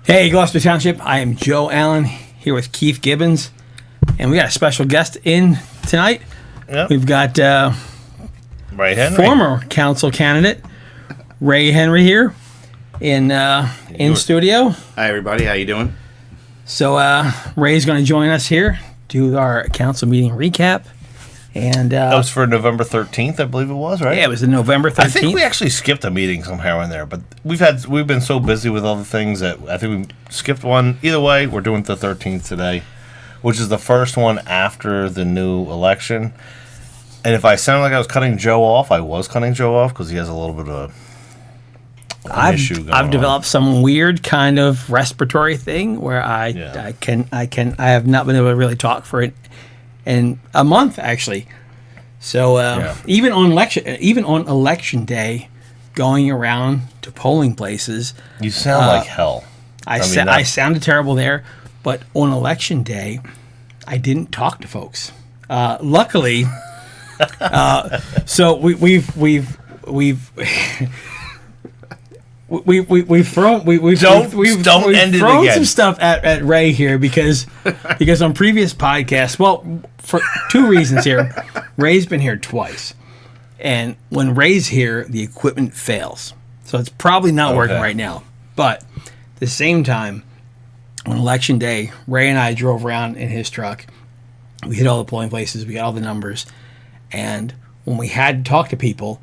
Hey, Gloucester Township. I am Joe Allen here with Keith Gibbons, and we got a special guest in tonight. Yep. We've got Ray Henry, former council candidate Ray Henry here in studio. Hi, everybody. How you doing? So Ray's going to join us here, do our council meeting recap. And that was for November 13th, I believe it was, right? Yeah, it was November 13th. I think we actually skipped a meeting somehow in there, but we've been so busy with other things that I think we skipped one. Either way, we're doing the 13th today, which is the first one after the new election. And if I sound like I was cutting Joe off, I was cutting Joe off because he has a little bit of an issue going on. I've developed some weird kind of respiratory thing where I have not been able to really talk for it in a month, actually. So even on election day, going around to polling places, you sound like hell. I sounded terrible there, but on election day, I didn't talk to folks. Luckily, so we've thrown some stuff at Ray here because on previous podcasts, well, for two reasons here. Ray's been here twice, and when Ray's here, the equipment fails, so it's probably not working right now. But at the same time, on election day, Ray and I drove around in his truck. We hit all the polling places. We got all the numbers, and when we had to talk to people,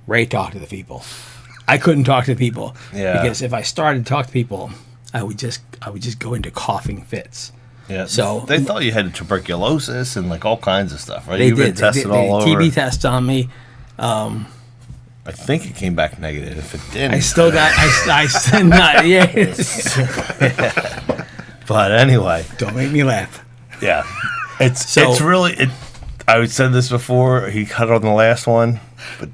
Ray talked to the people. I couldn't talk to people because if I started to talk to people, I would just go into coughing fits. Yeah. So they thought you had tuberculosis and like all kinds of stuff, right? You've been tested all over. TB test on me. I think it came back negative. If it didn't, I still got. I still not. Yeah. But anyway, don't make me laugh. Yeah, it's really. I said this before. He cut on the last one, but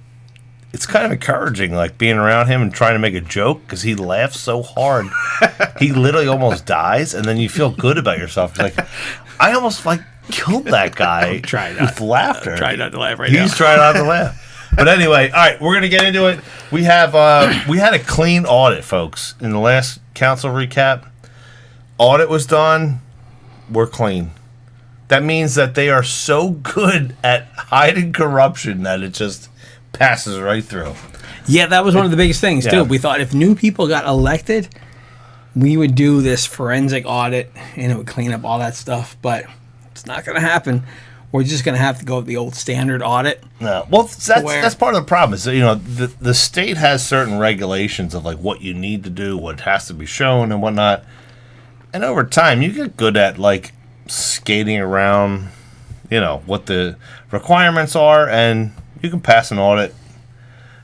it's kind of encouraging, like being around him and trying to make a joke because he laughs so hard. He literally almost dies, and then you feel good about yourself. Like, I almost killed that guy with laughter. Try not to laugh right now. He's trying not to laugh. But anyway, all right, we're gonna get into it. We have we had a clean audit, folks, in the last council recap. Audit was done. We're clean. That means that they are so good at hiding corruption that it just passes right through. Yeah, that was one of the biggest things, too. We thought if new people got elected, we would do this forensic audit and it would clean up all that stuff. But it's not going to happen. We're just going to have to go with the old standard audit. No. Well, that's part of the problem. Is that, the state has certain regulations of what you need to do, what has to be shown and whatnot. And over time, you get good at skating around, what the requirements are, and you can pass an audit.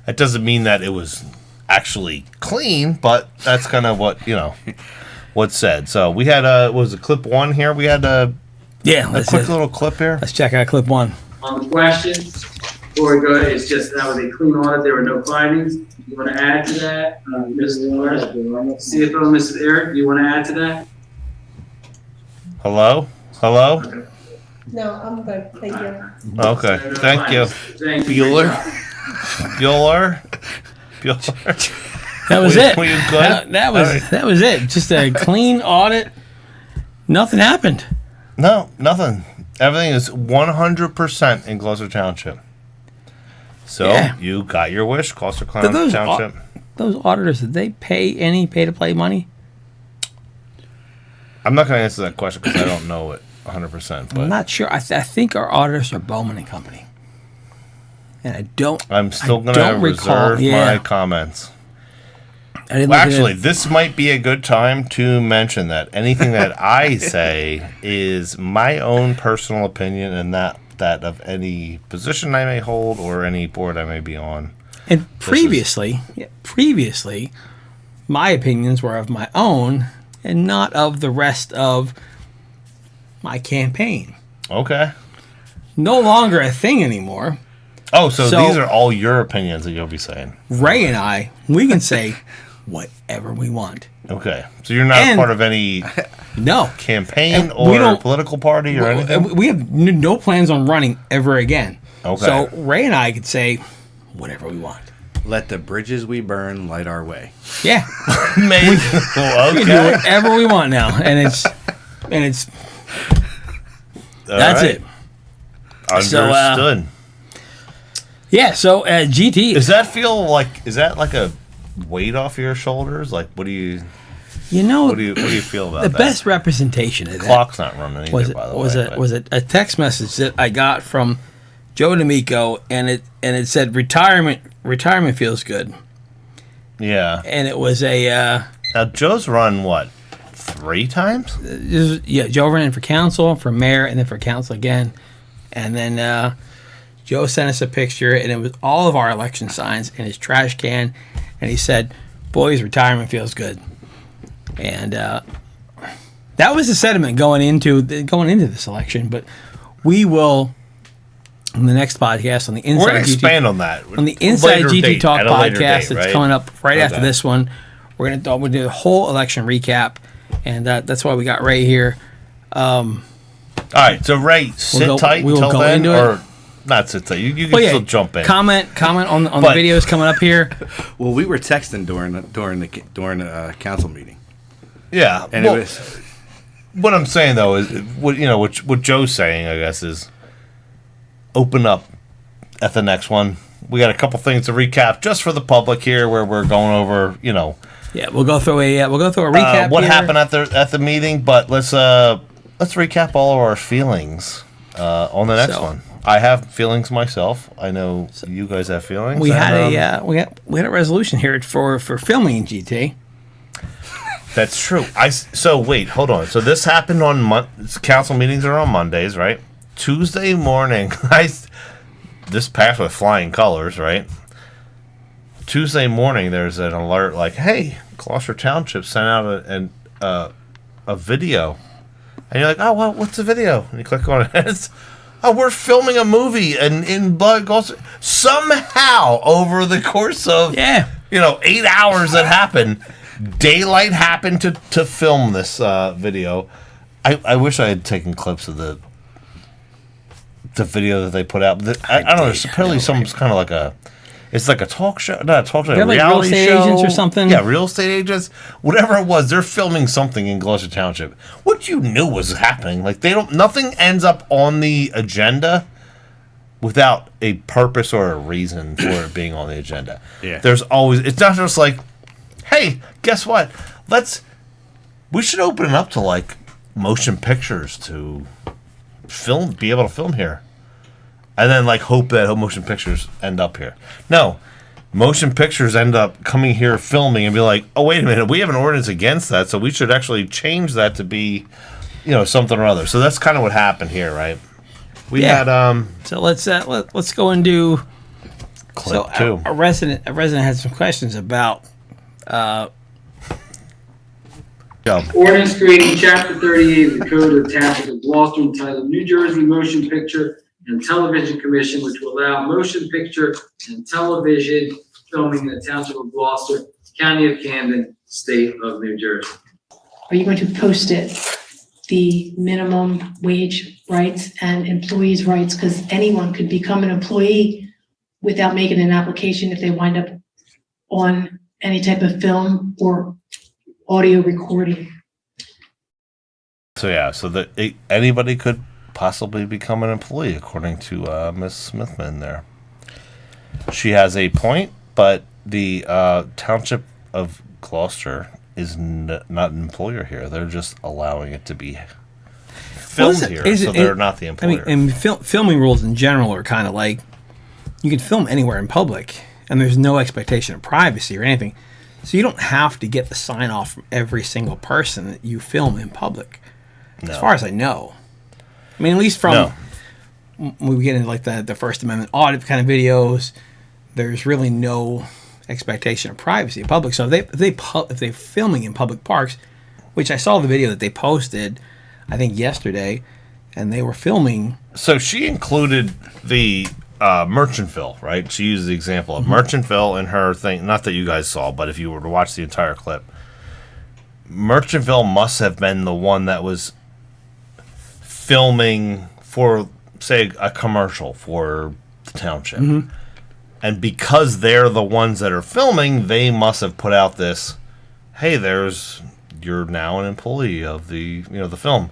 That doesn't mean that it was actually clean, but that's kind of what what's said. So we had clip one here. We had a quick little clip here. Let's check out clip one. On the question, before we go, it's just that was a clean audit. There were no findings. You want to add to that, Mr. Lawrence? CFO, Mrs. Eric, you want to add to that? Hello. No, I'm good. Thank you. Okay. Thank you. Bueller. That was it. Were you good? That was it. Just a clean audit. Nothing happened. No, nothing. Everything is 100% in Gloucester Township. So you got your wish, Gloucester Township. Those auditors, did they pay any pay-to-play money? I'm not going to answer that question because I don't know it 100%. But I'm not sure. I think our auditors are Bowman and Company. And I'm still going to reserve my comments. Actually, this might be a good time to mention that anything that I say is my own personal opinion and not that of any position I may hold or any board I may be on. And previously, my opinions were of my own and not of the rest of my campaign. Okay. No longer a thing anymore. Oh, so these are all your opinions that you'll be saying. Ray and I, we can say whatever we want. Okay. So you're not part of any campaign or political party or anything? We have no plans on running ever again. Okay. So Ray and I could say whatever we want. Let the bridges we burn light our way. Yeah. Maybe. We can do whatever we want now, and it's that's right. it. Understood. Yeah. So GT. Does that feel like? Is that like a weight off your shoulders? Like, what do you? What do you feel about the that? best representation of that? Clock's not running either, by the way. Was a text message that I got from Joe D'Amico, and it said retirement feels good. Yeah. And it was a now Joe's run what? 3 times? Joe ran for council, for mayor, and then for council again. And then Joe sent us a picture, and it was all of our election signs in his trash can, and he said, "Boys, retirement feels good." And that was the sentiment going into this election. But we will, on the next podcast, on the Inside We're going to GT, expand on that. on the Inside GT date, Talk at a later podcast date, that's right? coming up right after Okay. this one. We'll do the whole election recap, and that's why we got Ray here. All right, so Ray, sit tight we will until go then, into it. or not sit tight. You can Well, still jump in. Comment on the But- videos coming up here. Well, we were texting during the council meeting, Yeah, and well, it was what I'm saying though is what Joe's saying, I guess, is open up at the next one. We got a couple things to recap just for the public here, where we're going over, Yeah, we'll go through a recap. what here. happened at the meeting. But let's recap all of our feelings on the next So- one. I have feelings myself. I know you guys have feelings. We had and, we had a resolution here for filming in GT. That's true. So wait, hold on. So this happened on council meetings are on Mondays, right? Tuesday morning, this passed with flying colors, right? Tuesday morning, there's an alert like, "Hey, Gloucester Township sent out a video," and you're like, "Oh, well, what's the video?" And you click on it, and it's, "Oh, we're filming a movie in Gloucester." Somehow, over the course of 8 hours that happened. Daylight happened to film this video. I wish I had taken clips of the video that they put out. I don't know. There's apparently some kind of like it's like a talk show, not a talk show, a They're like reality real estate show. agents or something. Yeah, real estate agents. Whatever it was, they're filming something in Gloucester Township. What you knew was happening. Like nothing ends up on the agenda without a purpose or a reason for it being on the agenda. Yeah. There's always. It's not just like, hey, guess what? We should open it up to like motion pictures to be able to film here. And then like hope that motion pictures end up here. No. Motion pictures end up coming here filming and be like, "Oh, wait a minute, we have an ordinance against that, so we should actually change that to be, something or other." So that's kind of what happened here, right? We had So let's go and do clip 2. A resident had some questions about Ordinance creating Chapter 38 of the Code of Township of Gloucester entitled New Jersey Motion Picture and Television Commission, which will allow motion picture and television filming in the Township of Gloucester, County of Camden, State of New Jersey. Are you going to post it, the minimum wage rights and employees' rights? Because anyone could become an employee without making an application if they wind up on any type of film or audio recording. So yeah, so that anybody could possibly become an employee, according to Ms. Smithman there. She has a point, but the Township of Gloucester is not an employer here. They're just allowing it to be filmed here, so they're not the employer. I mean, filming rules in general are kind of like you can film anywhere in public, and there's no expectation of privacy or anything. So you don't have to get the sign off from every single person that you film in public. No. As far as I know. I mean, at least from when we get into like the First Amendment audit kind of videos, there's really no expectation of privacy in public. So if they're filming in public parks, which I saw the video that they posted, I think yesterday, and they were filming. So she included the Merchantville, right? She used the example of Merchantville in her thing. Not that you guys saw, but if you were to watch the entire clip, Merchantville must have been the one that was filming for, say, a commercial for the township. And because they're the ones that are filming, they must have put out this, hey, you're now an employee of the film.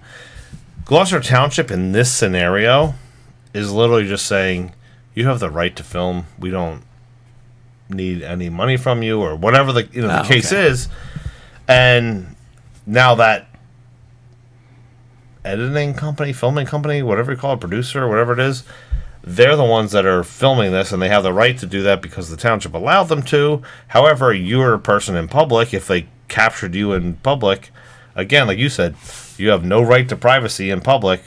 Gloucester Township in this scenario is literally just saying, you have the right to film. We don't need any money from you, or whatever the case is. And now that editing company, filming company, whatever you call it, producer, whatever it is, they're the ones that are filming this, and they have the right to do that because the township allowed them to. However, you're a person in public. If they captured you in public, again, like you said, you have no right to privacy in public.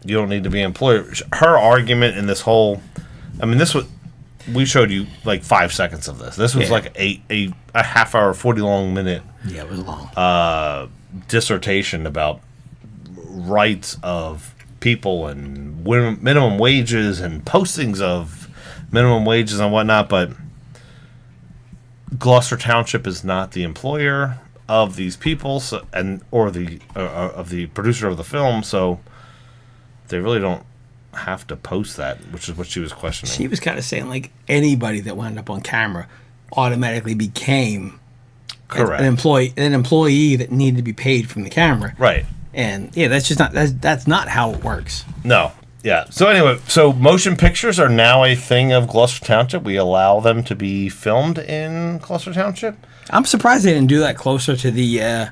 You don't need to be employed. Her argument in this whole, we showed you like 5 seconds of this. This was like a half hour, 40 minute. Yeah, it was long. Dissertation about rights of people and minimum wages and postings of minimum wages and whatnot, but Gloucester Township is not the employer of these people, or the producer of the film, so they really don't have to post that, which is what she was questioning. She was kind of saying like anybody that wound up on camera automatically became correct an employee that needed to be paid from the camera, right? And yeah, that's just that's not how it works. No. Yeah. So anyway, motion pictures are now a thing of Gloucester Township. We allow them to be filmed in Gloucester Township. I'm surprised they didn't do that closer to the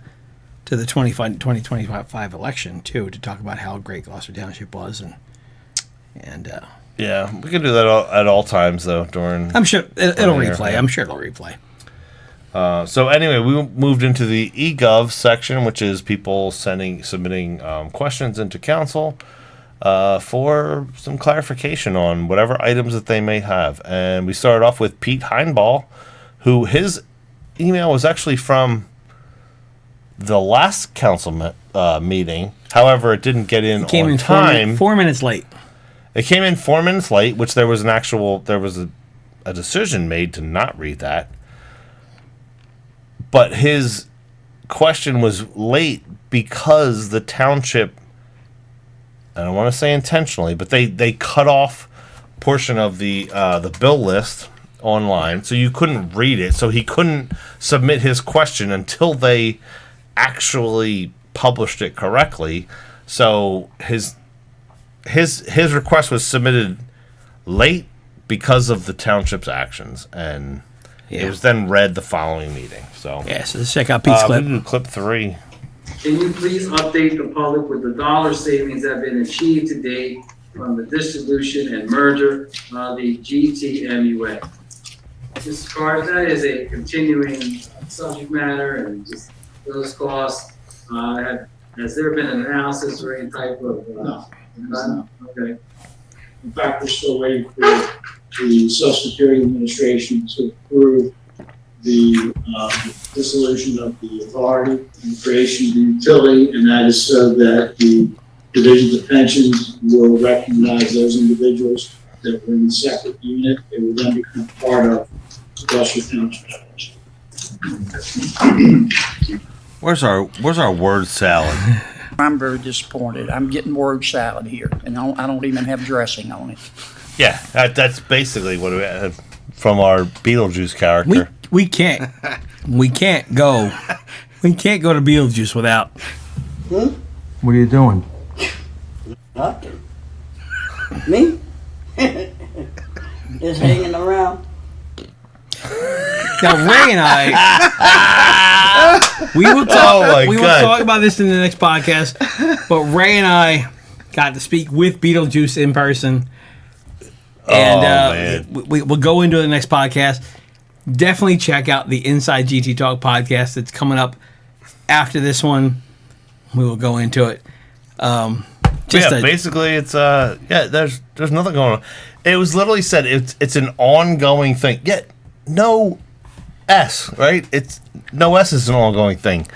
2025 election too, to talk about how great Gloucester Township was, and yeah, we can do that at all times though. During I'm sure it'll replay. Yeah. I'm sure it'll replay. So anyway, we moved into the eGov section, which is people submitting questions into council for some clarification on whatever items that they may have. And we started off with Pete Heinball, who his email was actually from the last council meeting. However, it didn't get in on time. 4 minutes late. It came in 4 minutes late, which there was a decision made to not read that. But his question was late because the township, I don't want to say intentionally, but they cut off portion of the bill list online, so you couldn't read it. So he couldn't submit his question until they actually published it correctly. So his request was submitted late because of the township's actions, and it was then read the following meeting. So so let's check out Pete's clip. We can do clip 3. Can you please update the public with the dollar savings that have been achieved to date from the dissolution and merger of the GTMUA? Mr. Carter, that is a continuing subject matter, and just those costs, has there been an analysis or any type of? No. Okay. In fact, we're still waiting for the Social Security Administration to approve the dissolution of the authority and creation of the utility, and that is so that the Division of Pensions will recognize those individuals that were in the separate unit. It will then become part of Gloucester Township. Where's our word salad? I'm very disappointed. I'm getting word salad here, and I don't even have dressing on it. Yeah, that's basically what we have from our Beetlejuice character. We can't go to Beetlejuice without. What are you doing? Nothing. Me? Just hanging around. Now Ray and I, we will talk. Will talk about this in the next podcast. But Ray and I got to speak with Beetlejuice in person, and we'll go into the next podcast. Definitely check out the Inside GT Talk podcast that's coming up after this one. We will go into it. Basically, it's there's nothing going on. It was literally said it's an ongoing thing. Yet no S, right? It's no S is an ongoing thing.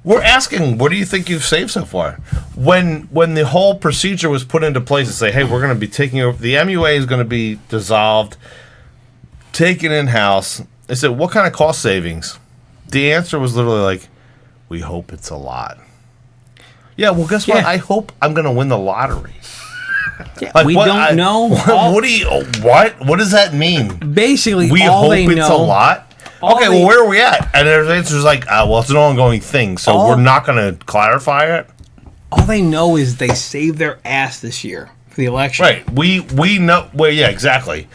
We're asking, what do you think you've saved so far? When the whole procedure was put into place to say, hey, we're going to be taking over, the MUA is going to be dissolved, taken in-house. They said, what kind of cost savings? The answer was literally like, we hope it's a lot. Yeah, well, guess what? I hope I'm going to win the lottery. Yeah, Like, we what- don't know. What do you? What does that mean? Basically, We all hope they it's know, a lot. all Okay, they- well, where are we at? And their answer is like, well, it's an ongoing thing, so All- we're not going to clarify it. all they know is they saved their ass this year for the election. Right. We know. Well, yeah, exactly.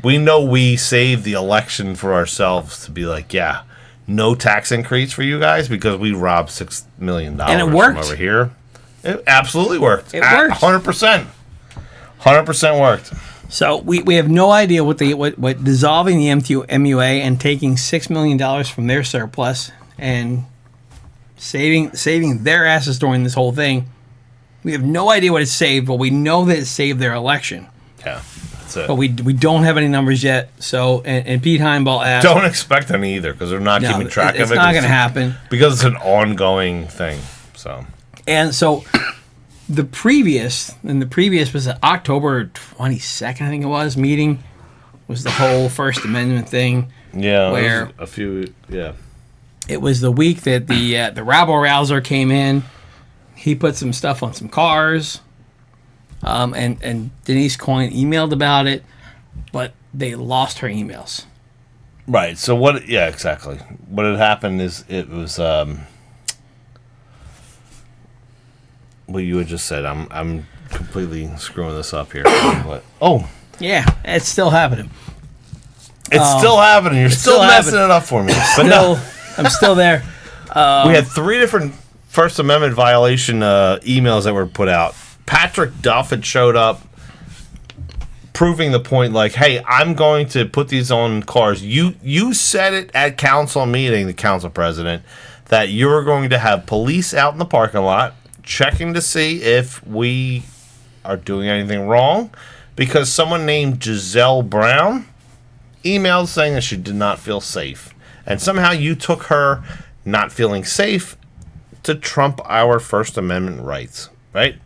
We know we saved the election for ourselves to be like, yeah, no tax increase for you guys because we robbed $6 million And it from worked. over here. It absolutely worked. It worked. 100%. 100% worked. So we have no idea what dissolving the MUA and taking $6 million from their surplus and saving their asses during this whole thing. We have no idea what it saved, but we know that it saved their election. Yeah, that's it. But we don't have any numbers yet. So and Pete Heimbaugh asked. Don't expect any either because they're not keeping track it's of it. not going to happen. Because it's an ongoing thing. So And so the previous was October 22nd, I think it was, meeting was the whole First Amendment thing. yeah, Where- there's a few. Yeah. It was the week that the rabble rouser came in. He put some stuff on some cars, and Denise Coyne emailed about it, but they lost her emails. Right. So what? Yeah, exactly. What had happened is it was what you had just said. I'm completely screwing this up here. But, oh, Yeah, it's still happening. it's still happening. You're still still messing happening. it up for me. But no, I'm still there. we had 3 different First Amendment violation emails that were put out. Patrick Duff had showed up, proving the point. Like, hey, I'm going to put these on cars. You said it at council meeting, the council president, that you were going to have police out in the parking lot checking to see if we are doing anything wrong, because someone named Giselle Brown emailed saying that she did not feel safe, and somehow you took her not feeling safe to trump our First Amendment rights, right?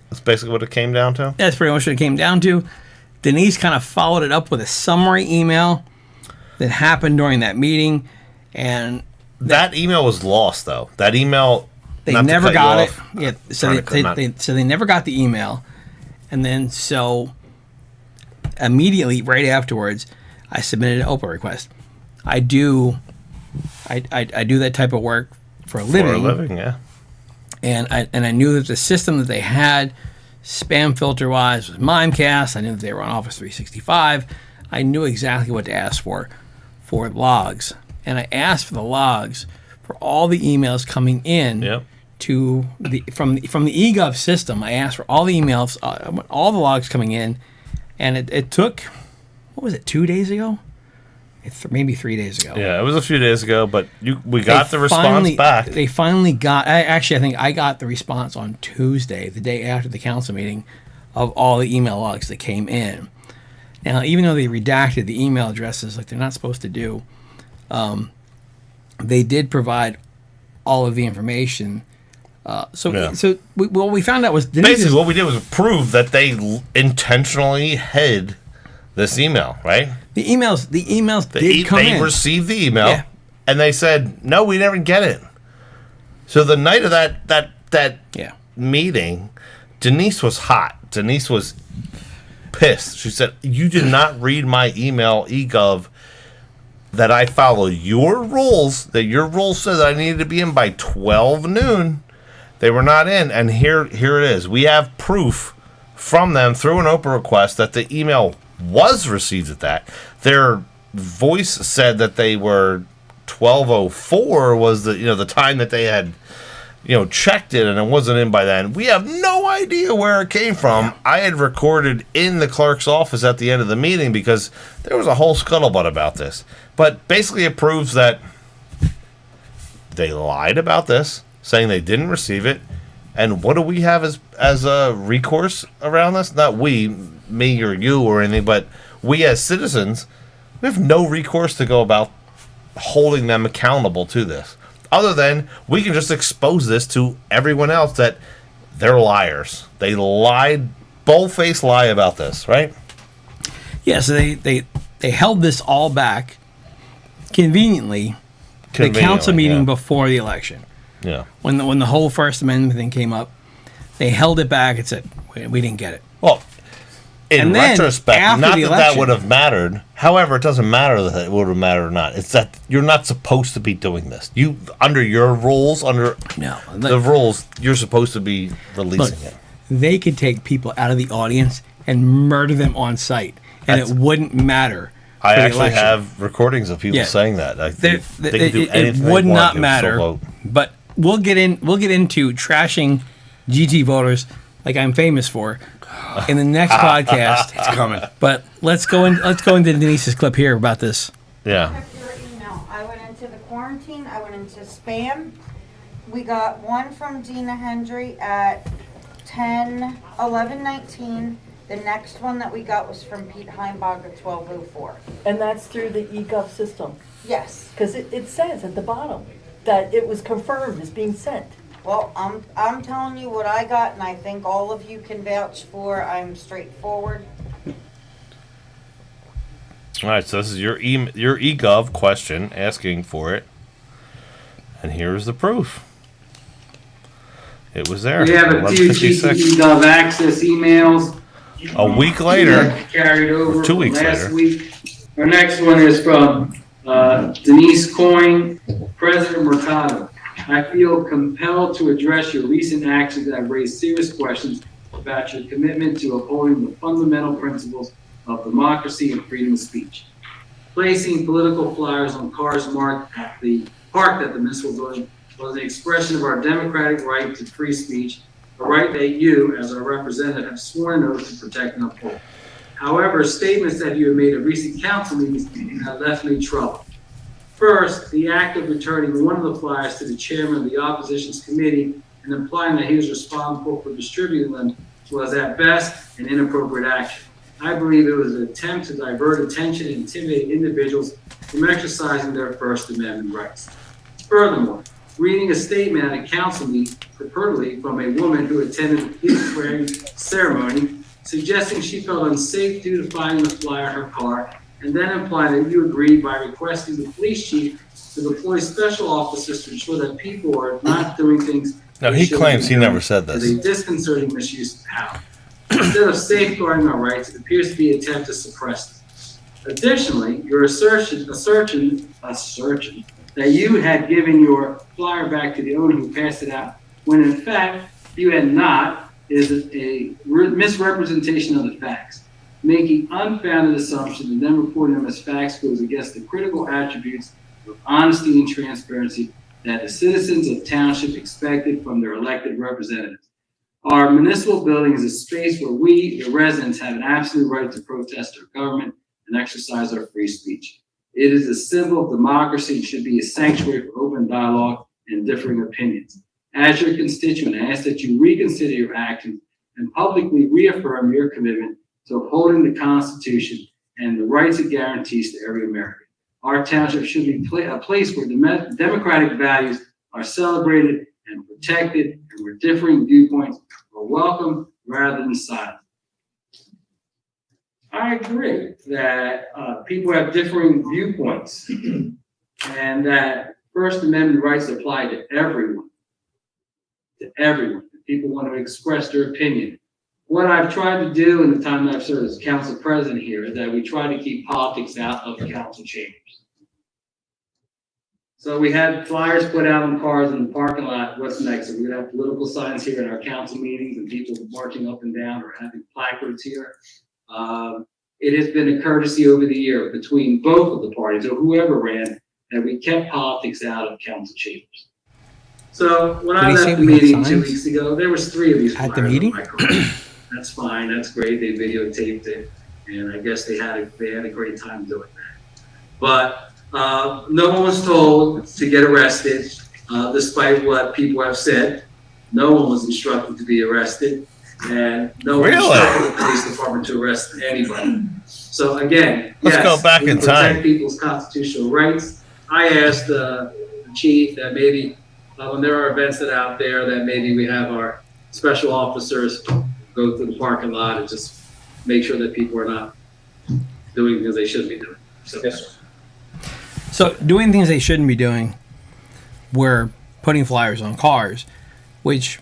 That's basically what it came down to. That's pretty much what it came down to. Denise kind of followed it up with a summary email that happened during that meeting, and That email was lost, though. That email, they not to never cut you got it. off, Yeah, so trying to cut they never got the email, and then so immediately right afterwards, I submitted an OPA request. I do that type of work for a living. yeah. And I knew that the system that they had, spam filter wise, was Mimecast. I knew that they were on Office 365. I knew exactly what to ask for logs, and I asked for the logs for all the emails coming in Yep. to from the eGov system. I asked for all the emails, all the logs coming in, and it took, what was it, 2 days ago? Maybe 3 days ago. Yeah, it was a few days ago, but we got They the response finally- back. They finally got. I think I got the response on Tuesday, the day after the council meeting, of all the email logs that came in. Now, even though they redacted the email addresses like they're not supposed to do, they did provide all of the information. What we found out was Basically, what we did was prove that they intentionally hid this email, right? the emails did come They in. received the email, Yeah. and they said, "No, we never get it." So the night of that Yeah. meeting, Denise was hot. Denise was pissed. She said, "You did not read my email, eGov, that I followed your rules. That your rules said that I needed to be in by 12 noon. They were not in, and here it is. We have proof from them through an OPA request that the email was received at that. Their voice said that they were 12:04 was the time that they had checked it, and it wasn't in by then. We have no idea where it came from. I had recorded in the clerk's office at the end of the meeting because there was a whole scuttlebutt about this. But basically it proves that they lied about this, saying they didn't receive it. And what do we have as a recourse around this? Not we, me or you or anything, but we as citizens, we have no recourse to go about holding them accountable to this. Other than we can just expose this to everyone else that they're liars. They lied, bold-faced lie about this, right? Yeah, so they held this all back conveniently the council meeting before the election. Yeah. When the whole First Amendment thing came up, they held it back and said, We didn't get it. Well, in And then, retrospect, after not the that election- would have mattered. However, it doesn't matter that it would have mattered or not. It's that you're not supposed to be doing this. You, under your rules, under No, the rules, you're supposed to be releasing it. They could take people out of the audience and murder them on site, and That's- it wouldn't matter. I for the actually election. have recordings of people Yeah. saying that. They could do It anything they would want, not they would matter. still vote. But we'll get into trashing GT voters like I'm famous for in the next podcast. It's coming. But let's go into Denise's clip here about this. Yeah. Check your email. I went into the quarantine, I went into spam. We got one from Dina Hendry at 11:19. The next one that we got was from Pete Heimbach at 12:04. And that's through the eGov system, Yes. because it says at the bottom that it was confirmed as being sent. Well, I'm telling you what I got, and I think all of you can vouch for. I'm straightforward. All right, so this is your eGov question asking for it, and here's the proof. It was there. We have a few 11:56. GTE.gov access emails. A week later, that carried over or 2 from weeks last later. week. Our next one is from Denise Coyne, President Mercado. I feel compelled to address your recent actions that have raised serious questions about your commitment to upholding the fundamental principles of democracy and freedom of speech. Placing political flyers on cars parked at the municipal building was an expression of our democratic right to free speech, a right that you, as our representative, have sworn an oath to protect and uphold. However, statements that you have made at recent council meetings have left me troubled. First, the act of returning one of the flyers to the chairman of the opposition's committee and implying that he was responsible for distributing them was at best an inappropriate action. I believe it was an attempt to divert attention and intimidate individuals from exercising their First Amendment rights. Furthermore, reading a statement at a council meeting, purportedly from a woman who attended the flag-swearing ceremony, suggesting she felt unsafe due to finding the flyer in her car, and then implying that you agreed by requesting the police chief to deploy special officers to ensure that people are not doing things. No, they he shouldn't claims be he doing, never said is this. a disconcerting misuse of power. Instead of safeguarding our rights, it appears to be an attempt to suppress them. Additionally, your assertion that you had given your flyer back to the owner who passed it out, when in fact you had not, is a misrepresentation of the facts. Making unfounded assumptions and then reporting them as facts goes against the critical attributes of honesty and transparency that the citizens of township expected from their elected representatives. Our municipal building is a space where we, the residents, have an absolute right to protest our government and exercise our free speech. It is a symbol of democracy and should be a sanctuary for open dialogue and differing opinions. As your constituent, I ask that you reconsider your actions and publicly reaffirm your commitment to upholding the Constitution and the rights it guarantees to every American. Our township should be a place where democratic values are celebrated and protected, and where differing viewpoints are welcome rather than silent. I agree that people have differing viewpoints and that First Amendment rights apply to everyone. To everyone. People want to express their opinion. What I've tried to do in the time that I've served as council president here is that we try to keep politics out of the council chambers. So we had flyers put out on cars in the parking lot. What's next? So we're gonna have political signs here at our council meetings and people marching up and down or having placards here. It has been a courtesy over the year between both of the parties or whoever ran that we kept politics out of council chambers. So when I Did he say left the we had meeting 2 signs? weeks ago, there was 3 of these At the flyers on meeting? my car. That's fine. That's great. They videotaped it, and I guess they had a great time doing that. But no one was told to get arrested, despite what people have said. No one was instructed to be arrested, and no one instructed the police department to arrest anybody. So again, Let's yes, go back we in protect time. people's constitutional rights. I asked the chief that maybe when there are events that are out there, that maybe we have our special officers go through the parking lot and just make sure that people are not doing things they shouldn't be doing. So, yes, sir. So doing things they shouldn't be doing, we're putting flyers on cars, which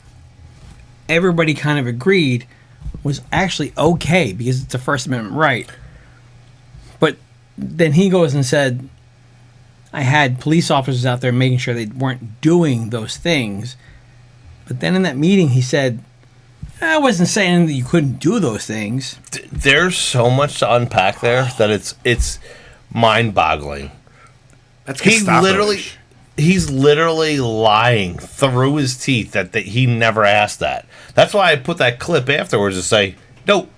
everybody kind of agreed was actually okay because it's a First Amendment right. But then he goes and said, I had police officers out there making sure they weren't doing those things. But then in that meeting, he said, I wasn't saying that you couldn't do those things. There's so much to unpack there that it's mind-boggling. That's He's literally lying through his teeth that he never asked that. That's why I put that clip afterwards to say, no,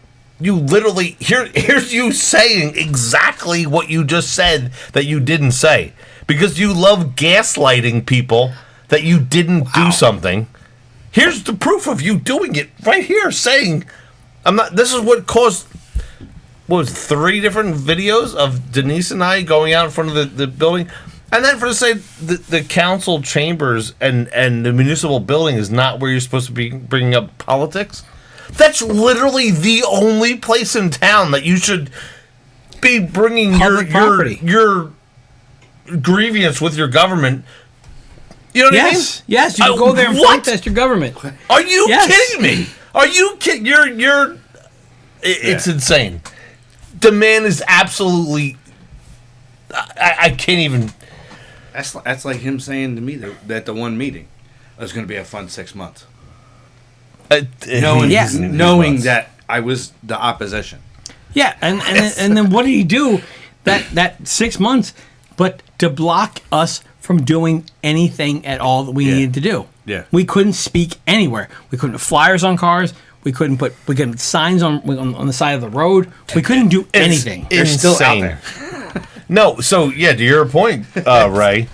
you literally, here's you saying exactly what you just said that you didn't say. Because you love gaslighting people that you didn't do something. Here's the proof of you doing it right here, saying, this is what caused, 3 different videos of Denise and I going out in front of the building. And then for to say the council chambers and the municipal building is not where you're supposed to be bringing up politics. That's literally the only place in town that you should be bringing your grievance with your government. You know what I mean? Yes, you go there and protest your government. Are you kidding me? Are you kidding? It's insane. The man is absolutely. I can't even. That's like him saying to me that the one meeting was going to be a fun 6 months. Knowing that I was the opposition. Yeah, and then what did he do that 6 months but to block us from doing anything at all that we needed to do? Yeah. We couldn't speak anywhere. We couldn't have flyers on cars. We couldn't put signs on the side of the road. We couldn't do anything. They're still out there. No, so yeah, to your point, Ray,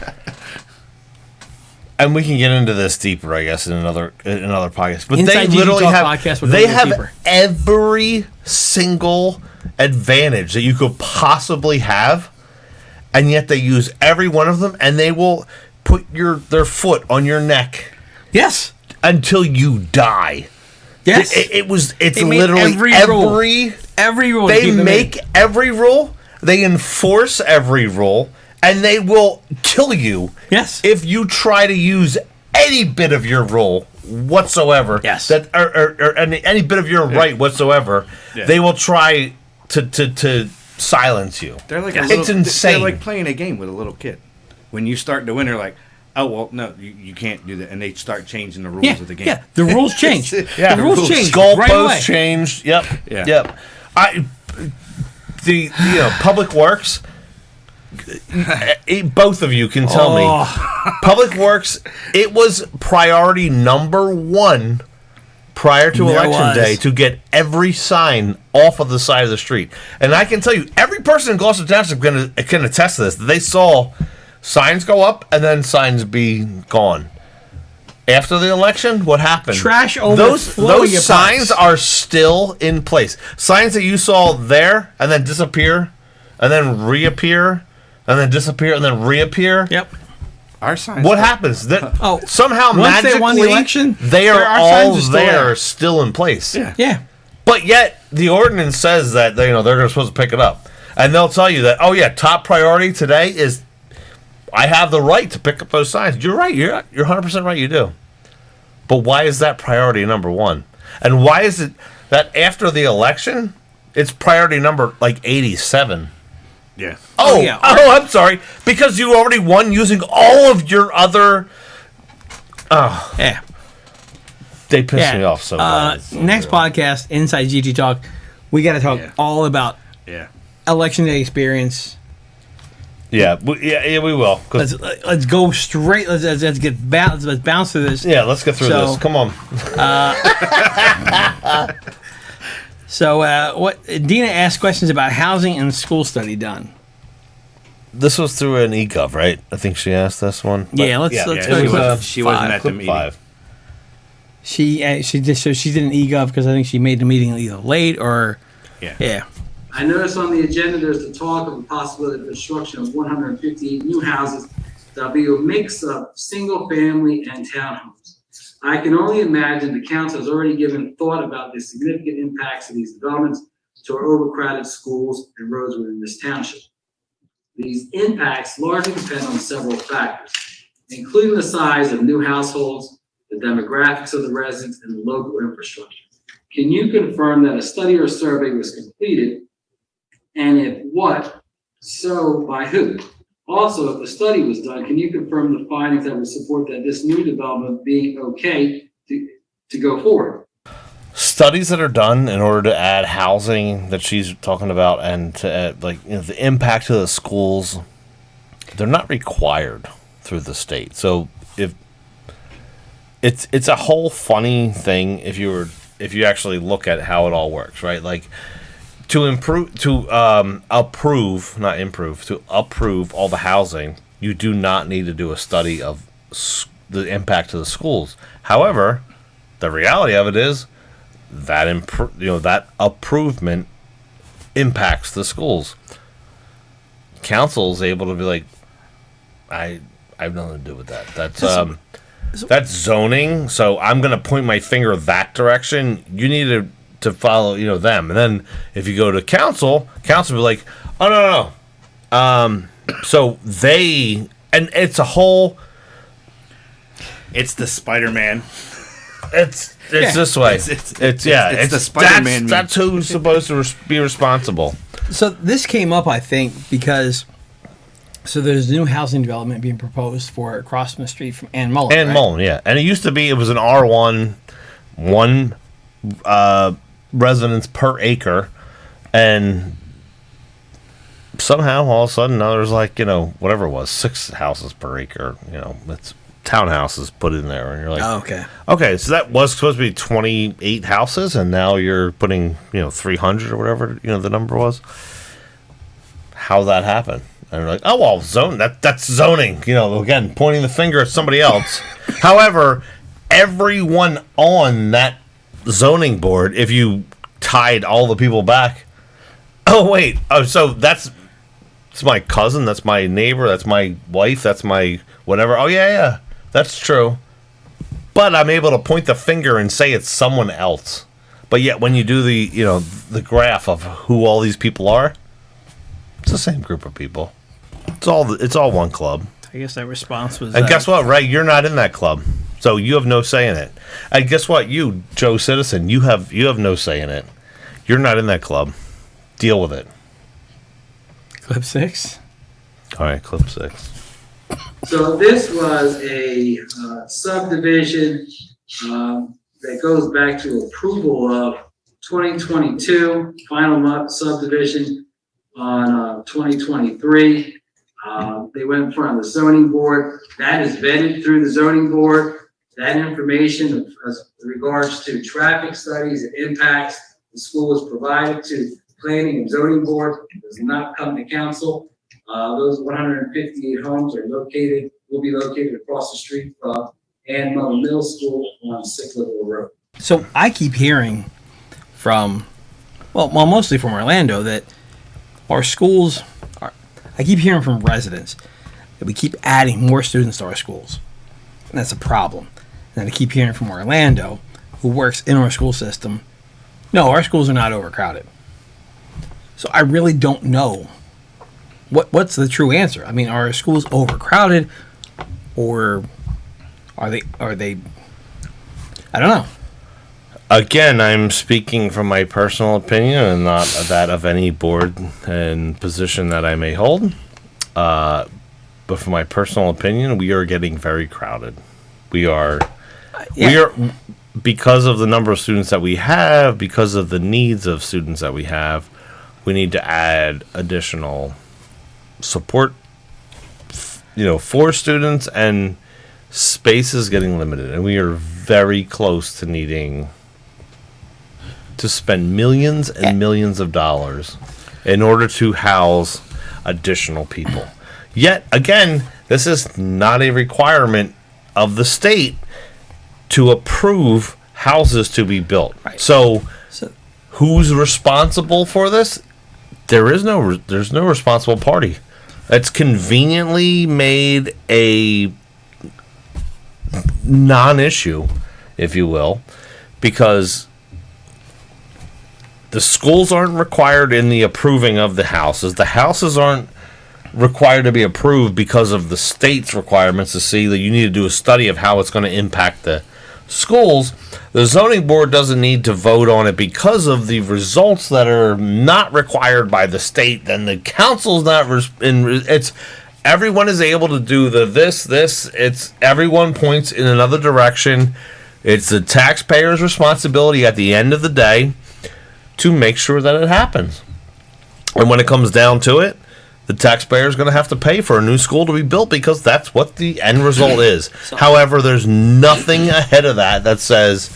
and we can get into this deeper, I guess, in another podcast. But Inside they literally have deeper. Every single advantage that you could possibly have, and yet they use every one of them, and they will put their foot on your neck. Yes, until you die. Yes, it's literally every rule. They make every rule. They enforce every rule, and they will kill you. Yes, if you try to use any bit of your rule whatsoever. Yes, that or any bit of your right whatsoever. Yeah. They will try to silence you. They're like it's insane. They're like playing a game with a little kid. When you start to win, they're like, oh, well, no, you can't do that. And they start changing the rules of the game. Yeah, the rules change. The rules change. Goalposts changed. Yep. Yeah. Yep. The Public Works, both of you can tell me. Public Works, it was priority number 1 prior to election day to get every sign off of the side of the street. And I can tell you, every person in Gloucester Township can attest to this. They saw signs go up and then signs be gone. After the election, what happened? Trash overflow. Those signs are still in place. Signs that you saw there and then disappear, and then reappear, and then disappear, and then reappear. Yep. Our signs. What happens? Somehow magically they won the election, they are all still in place. Yeah. But yet the ordinance says that they're supposed to pick it up, and they'll tell you that top priority today is. I have the right to pick up those signs. You're right. You're 100% right. You do. But why is that priority number 1? And why is it that after the election, it's priority number 87? Yeah. Oh, I'm sorry. Because you already won using all of your other. Oh. Yeah. They piss me off so bad. Next podcast, Inside GT Talk, we got to talk all about election day experience. Yeah, we will. Let's go straight. Let's bounce through this. Yeah, let's get through this. Come on. What Dina asked questions about housing and school study done. This was through an eGov, right? I think she asked this one. Let's go. She wasn't at the meeting. 5. She did an eGov because I think she made the meeting either late or yeah. I noticed on the agenda there's the talk of the possibility of construction of 158 new houses that'll be a mix of single family and townhomes. I can only imagine the council has already given thought about the significant impacts of these developments to our overcrowded schools and roads within this township. These impacts largely depend on several factors, including the size of new households, the demographics of the residents, and the local infrastructure. can you confirm that a study or survey was completed? And if what, so by who? Also, if a study was done, can you confirm the findings that would support that this new development being okay to go forward? Studies that are done in order to add housing that she's talking about and to add, the impact to the schools, they're not required through the state. So if it's a whole funny thing if you actually look at how it all works, right? Like to approve all the housing, you do not need to do a study of the impact to the schools. However, the reality of it is that that approvement impacts the schools. Council is able to be like, I have nothing to do with that. That's zoning. So I'm going to point my finger that direction. You need to follow, them. And then if you go to council will be like, oh no. So they, and it's the Spider-Man. It's this way. It's the Spider-Man. That's who's supposed to be responsible. So this came up, I think, because there's new housing development being proposed for across the street from Ann Mullen. Ann Mullen, yeah. And it was an R1, one residents per acre, and somehow all of a sudden now there's whatever it was, 6 houses per acre. It's townhouses put in there, and you're like, oh, okay. Okay, so that was supposed to be 28 houses, and now you're putting 300 or whatever the number was. How that happened? And you're like, oh well, that's zoning. Again, pointing the finger at somebody else. However, everyone on that zoning board, if you tied all the people back, so that's my cousin, that's my neighbor, that's my wife, that's my whatever. Oh yeah. That's true. But I'm able to point the finger and say it's someone else. But yet when you do the graph of who all these people are, it's the same group of people. It's all one club. I guess that response was... And guess what, Ray? You're not in that club. So you have no say in it. And guess what? You, Joe Citizen, you have no say in it. You're not in that club. Deal with it. Clip 6? All right, clip 6. So this was a subdivision that goes back to approval of 2022, final subdivision on 2023. They went in front of the zoning board. That is vetted through the zoning board. That information as regards to traffic studies and impacts, the school was provided to planning and zoning board. It does not come to council. Those 158 homes will be located across the street from Ann Mullen Middle School on Sicklerville Road. So I keep hearing from, mostly from Orlando, that our schools I keep hearing from residents that we keep adding more students to our schools. And that's a problem. And then I keep hearing from Orlando, who works in our school system, no, our schools are not overcrowded. So I really don't know what's the true answer. I mean, are our schools overcrowded, or are they I don't know. Again, I'm speaking from my personal opinion and not that of any board and position that I may hold. But from my personal opinion, we are getting very crowded. We are, because of the number of students that we have, because of the needs of students that we have, we need to add additional support, for students, and space is getting limited, and we are very close to needing to spend millions and millions of dollars in order to house additional people. Yet again, this is not a requirement of the state to approve houses to be built. Right. So who's responsible for this? There's no responsible party. It's conveniently made a non-issue, if you will, because the schools aren't required in the approving of the houses. The houses aren't required to be approved because of the state's requirements to see that you need to do a study of how it's going to impact the schools, the zoning board doesn't need to vote on it because of the results that are not required by the state. Then the council's not it's everyone is able to do this. It's everyone points in another direction. It's the taxpayer's responsibility at the end of the day to make sure that it happens. And when it comes down to it, the taxpayer is going to have to pay for a new school to be built because that's what the end result is. However, there's nothing ahead of that says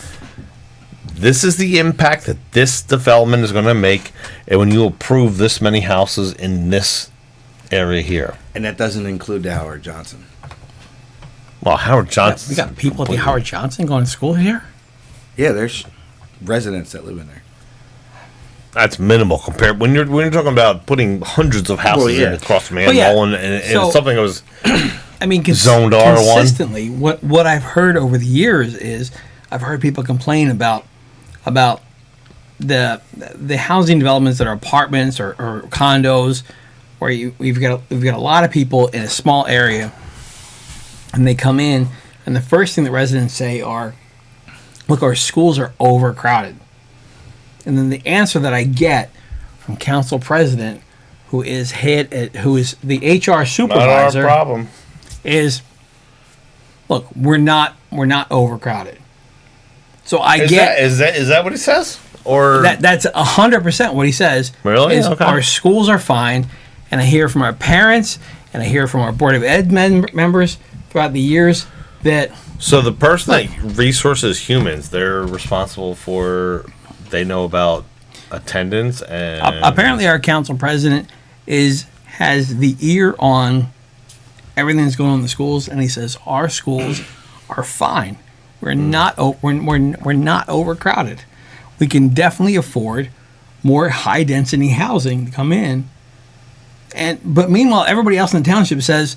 this is the impact that this development is going to make, and when you approve this many houses in this area here. And that doesn't include the Howard Johnson. Well, Howard Johnson. We got people at the Howard Johnson going to school here? Yeah, there's residents that live in there. That's minimal compared when you're talking about putting hundreds of houses in across Manmole and So, something that was I mean, zoned R1. Consistently, what I've heard over the years is I've heard people complain about the housing developments that are apartments or condos where we've got a lot of people in a small area, and they come in, and the first thing the residents say are, "Look, our schools are overcrowded." And then the answer that I get from council president, who is the HR supervisor, not our problem, is, "Look, we're not overcrowded." So is that what he says? Or that's 100% what he says. Really? Is Okay. Our schools are fine, and I hear from our parents, and I hear from our Board of Ed members throughout the years that. So the person that resources humans, they're responsible for. They know about attendance and apparently our council president has the ear on everything that's going on in the schools, and he says our schools are fine. We're not overcrowded. We can definitely afford more high density housing to come in. But meanwhile, everybody else in the township says,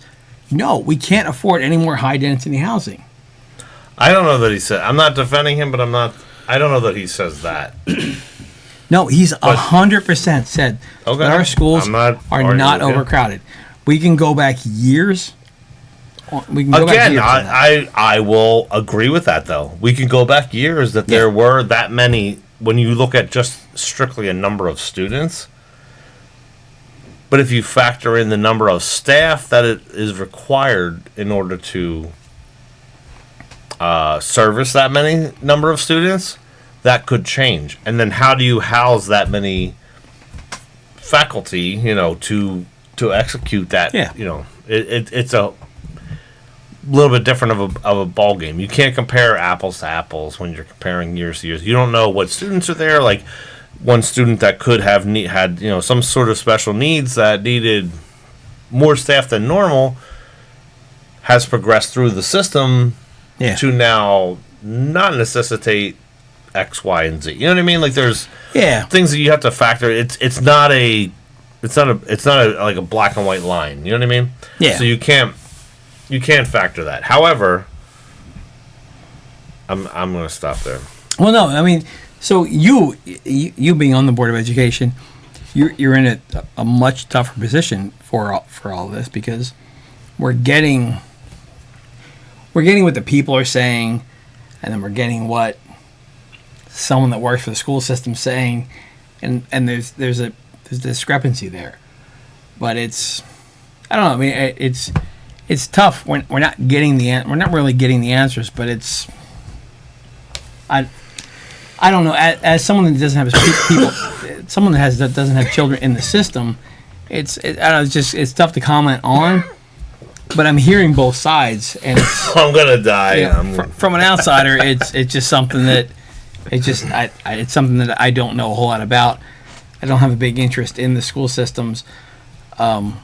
no, we can't afford any more high density housing. I don't know that he said. I'm not defending him, but I don't know that he says that. No, he's 100% said that our schools are not overcrowded. We can go back years. I will agree with that, though. We can go back years that there were that many, when you look at just strictly a number of students. But if you factor in the number of staff that it is required in order to service that many number of students, that could change. And then how do you house that many faculty, to execute that? Yeah. It's a little bit different of a ball game. You can't compare apples to apples when you're comparing years to years. You don't know what students are there. Like one student that could have had some sort of special needs that needed more staff than normal has progressed through the system to now not necessitate X, Y, and Z. You know what I mean? Like there's things that you have to factor. It's not like a black and white line. You know what I mean? Yeah. So you can't factor that. However, I'm going to stop there. Well, no, I mean, so you being on the Board of Education, you're in a much tougher position for all this because we're getting what the people are saying, and then we're getting what someone that works for the school system saying, and there's a discrepancy there. But I don't know. I mean, it's tough when we're not really getting the answers. But I don't know. As someone that doesn't have people, someone that doesn't have children in the system, I don't know. It's tough to comment on. But I'm hearing both sides, and I'm gonna die. From an outsider, it's just something that it's something that I don't know a whole lot about. I don't have a big interest in the school systems. I'm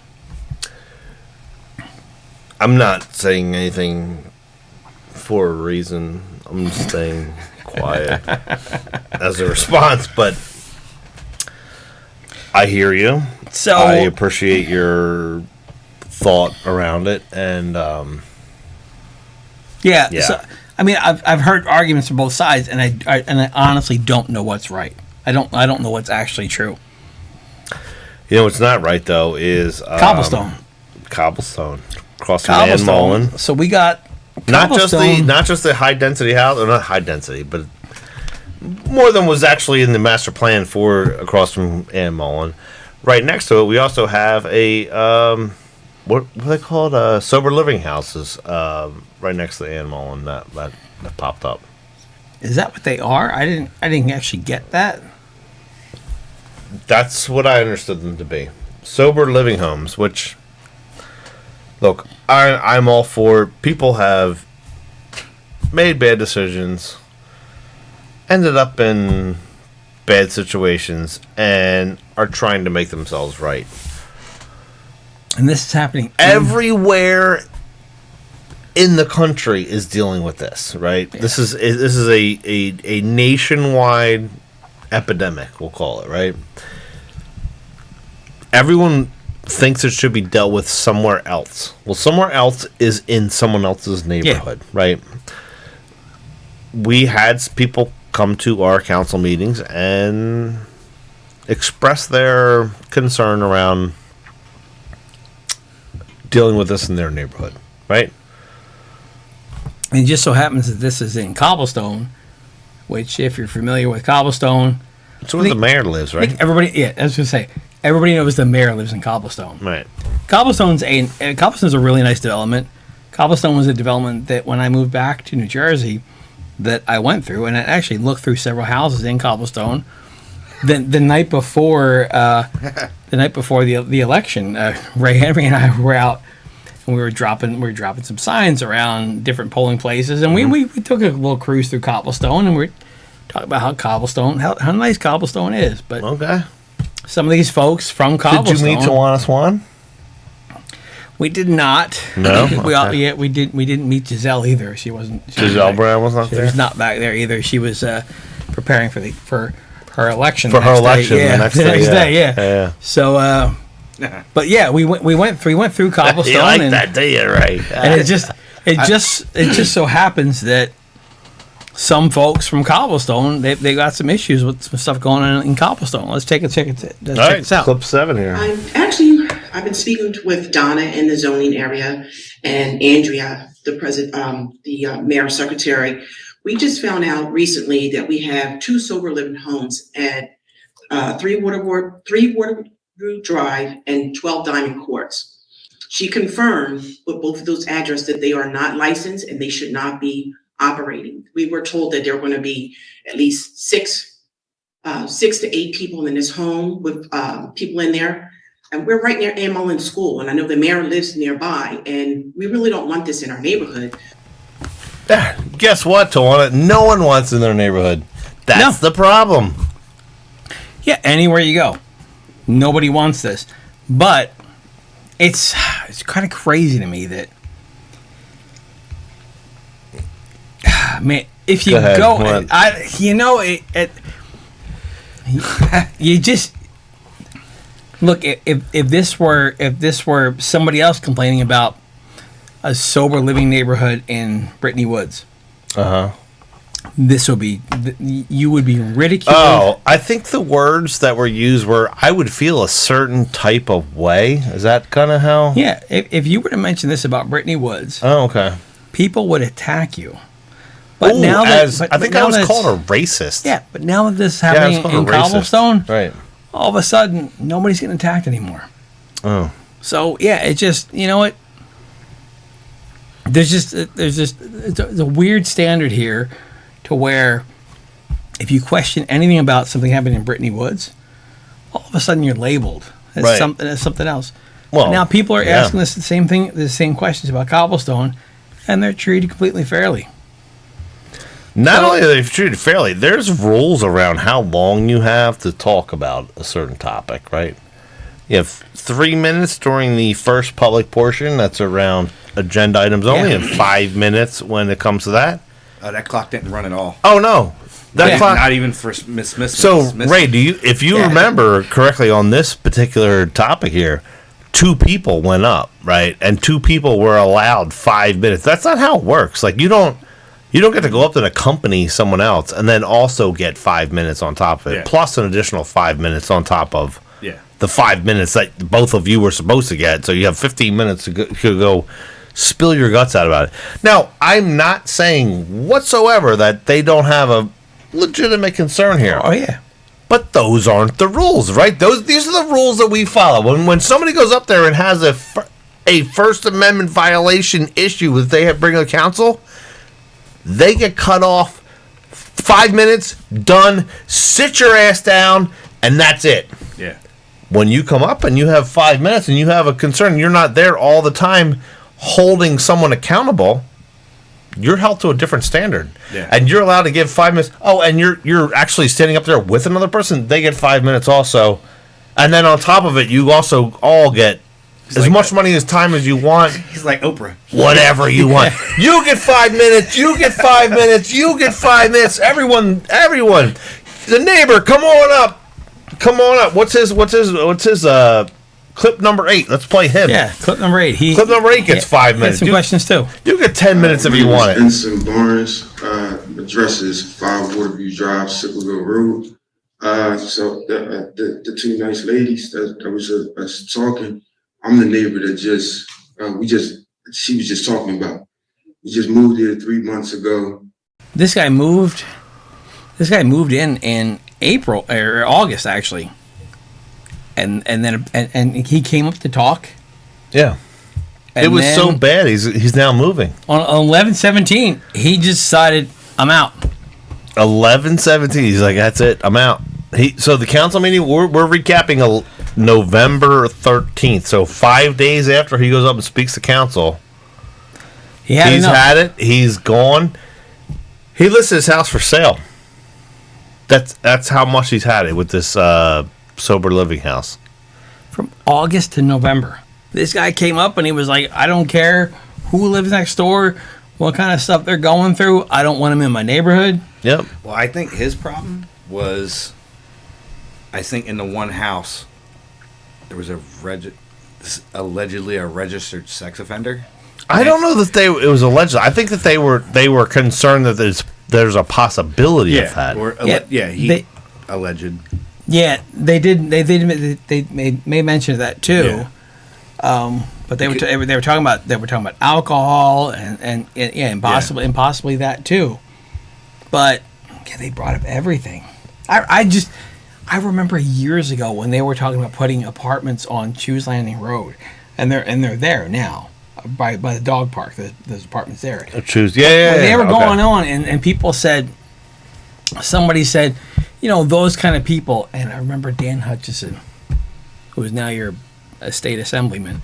not saying anything for a reason. I'm just staying quiet as a response, but I hear you. So I appreciate your thought around it, and So, I mean, I've heard arguments from both sides, and I honestly don't know what's right. I don't know what's actually true. What's not right though is cobblestone across Manmole. So we got Not just Cobblestone- the high density house, or not high density, but more than was actually in the master plan for across from Ann Mullen. Right next to it, we also have a what are they called? Sober living houses. Right next to Ann Mullen that popped up. Is that what they are? I didn't actually get that. That's what I understood them to be. Sober living homes, which, look, I'm all for. People have made bad decisions, ended up in bad situations, and are trying to make themselves right. And this is happening everywhere in the country is dealing with this, right? Yeah. This is a nationwide epidemic, we'll call it, right? Everyone thinks it should be dealt with somewhere else. Well, somewhere else is in someone else's neighborhood, right? We had people come to our council meetings and express their concern around dealing with this in their neighborhood, right? And it just so happens that this is in Cobblestone, which, if you're familiar with Cobblestone, it's where the mayor lives, right? Everybody, I was gonna say, everybody knows the mayor lives in Cobblestone. Right. Cobblestone's a really nice development. Cobblestone was a development that when I moved back to New Jersey, that I went through, and I actually looked through several houses in Cobblestone. The night before the election, Ray Henry and I were out, and we were dropping some signs around different polling places, and we took a little cruise through Cobblestone, and we're talking about how nice Cobblestone is. But okay, some of these folks from Cobblestone. Did you meet Tawana Swan? We did not. No. We didn't meet Giselle either. She wasn't. Giselle Brown was not there. She was not back there either. She was preparing for her election. For her election the next day. Yeah. So, but yeah, we went through Cobblestone. You like that, do you? Right. And it just so happens that some folks from Cobblestone they got some issues with some stuff going on in Cobblestone. Let's check this out. Clip 7 here. I've been speaking with Donna in the zoning area and Andrea, the mayor's secretary. We just found out recently that we have 2 sober living homes at 3 Waterview Drive and 12 Diamond Courts. She confirmed with both of those addresses that they are not licensed and they should not be operating. We were told that there were going to be at least 6 to 8 people in this home with people in there. And we're right near Ann Mullen School, and I know the mayor lives nearby, and we really don't want this in our neighborhood. Guess what, Tawana? No one wants in their neighborhood. That's the problem. Yeah, anywhere you go, nobody wants this. But it's kind of crazy to me that, man, if you you just look. If this were somebody else complaining about a sober living neighborhood in Brittany Woods, this would be, you would be ridiculed. Oh, I think the words that were used were, I would feel a certain type of way. Is that kind of how? Yeah, if you were to mention this about Brittany Woods, okay, people would attack you. But now that I think I was called a racist. Yeah, but now that this is happening in Cobblestone, right? All of a sudden, nobody's getting attacked anymore. Oh, so yeah, it just, you know what? There's a weird standard here, to where if you question anything about something happening in Brittany Woods, all of a sudden you're labeled as something else. Well, but now people are asking us the same questions about Cobblestone, and they're treated completely fairly. Not only are they treated fairly, there's rules around how long you have to talk about a certain topic, right? You have 3 minutes during the first public portion, that's around agenda items only, and 5 minutes when it comes to that. That clock didn't run at all. Oh, no. That clock, not even for Miss. So, Ray, if you remember correctly on this particular topic here, 2 people went up, right? And 2 people were allowed 5 minutes. That's not how it works. Like, you don't get to go up and accompany someone else and then also get 5 minutes on top of it, plus an additional 5 minutes on top of the 5 minutes that both of you were supposed to get. So you have 15 minutes to go spill your guts out about it. Now, I'm not saying whatsoever that they don't have a legitimate concern here. Oh, yeah. But those aren't the rules, right? These are the rules that we follow. When somebody goes up there and has a First Amendment violation issue that they bring to council, they get cut off. 5 minutes, done. Sit your ass down, and that's it. Yeah. When you come up and you have 5 minutes and you have a concern, you're not there all the time holding someone accountable. You're held to a different standard. Yeah. And you're allowed to give 5 minutes. Oh, and you're actually standing up there with another person. They get 5 minutes also. And then on top of it, you also all get as much money as time as you want. He's like Oprah. Whatever you want. You get 5 minutes. You get 5 minutes. You get 5 minutes. Everyone. The neighbor, come on up. Come on up. What's his clip number 8? Let's play him. Yeah, clip number 8. Clip number 8 gets 5 minutes. Some questions too. You get 10 minutes if you want it. Vincent Barnes, addresses 5 Waterview Drive, Sicklerville Road. So the two nice ladies that was talking, I'm the neighbor that she was just talking about. We just moved here 3 months ago. This guy moved in April or August actually. And then he came up to talk. Yeah. And it was so bad. He's now moving. On 11/17, he just decided, I'm out. 11/17. He's like, that's it. I'm out. So the council meeting, we're recapping November 13th. So 5 days after he goes up and speaks to council, he's had it. He's gone. He listed his house for sale. That's how much he's had it with this sober living house. From August to November. This guy came up and he was like, I don't care who lives next door, what kind of stuff they're going through. I don't want them in my neighborhood. Yep. Well, I think his problem was, I think in the one house, there was allegedly a registered sex offender. I don't know that it was alleged. I think that they were concerned that there's a possibility of that. Alleged. Yeah, they did. They made mention of that too. Yeah. But they were talking about alcohol and possibly that too. But they brought up everything. I remember years ago when they were talking about putting apartments on Choose Landing Road, and they're there now by the dog park. Those apartments there. Choose, They were going on, and people said, somebody said, those kind of people. And I remember Dan Hutchison, who is now your state assemblyman.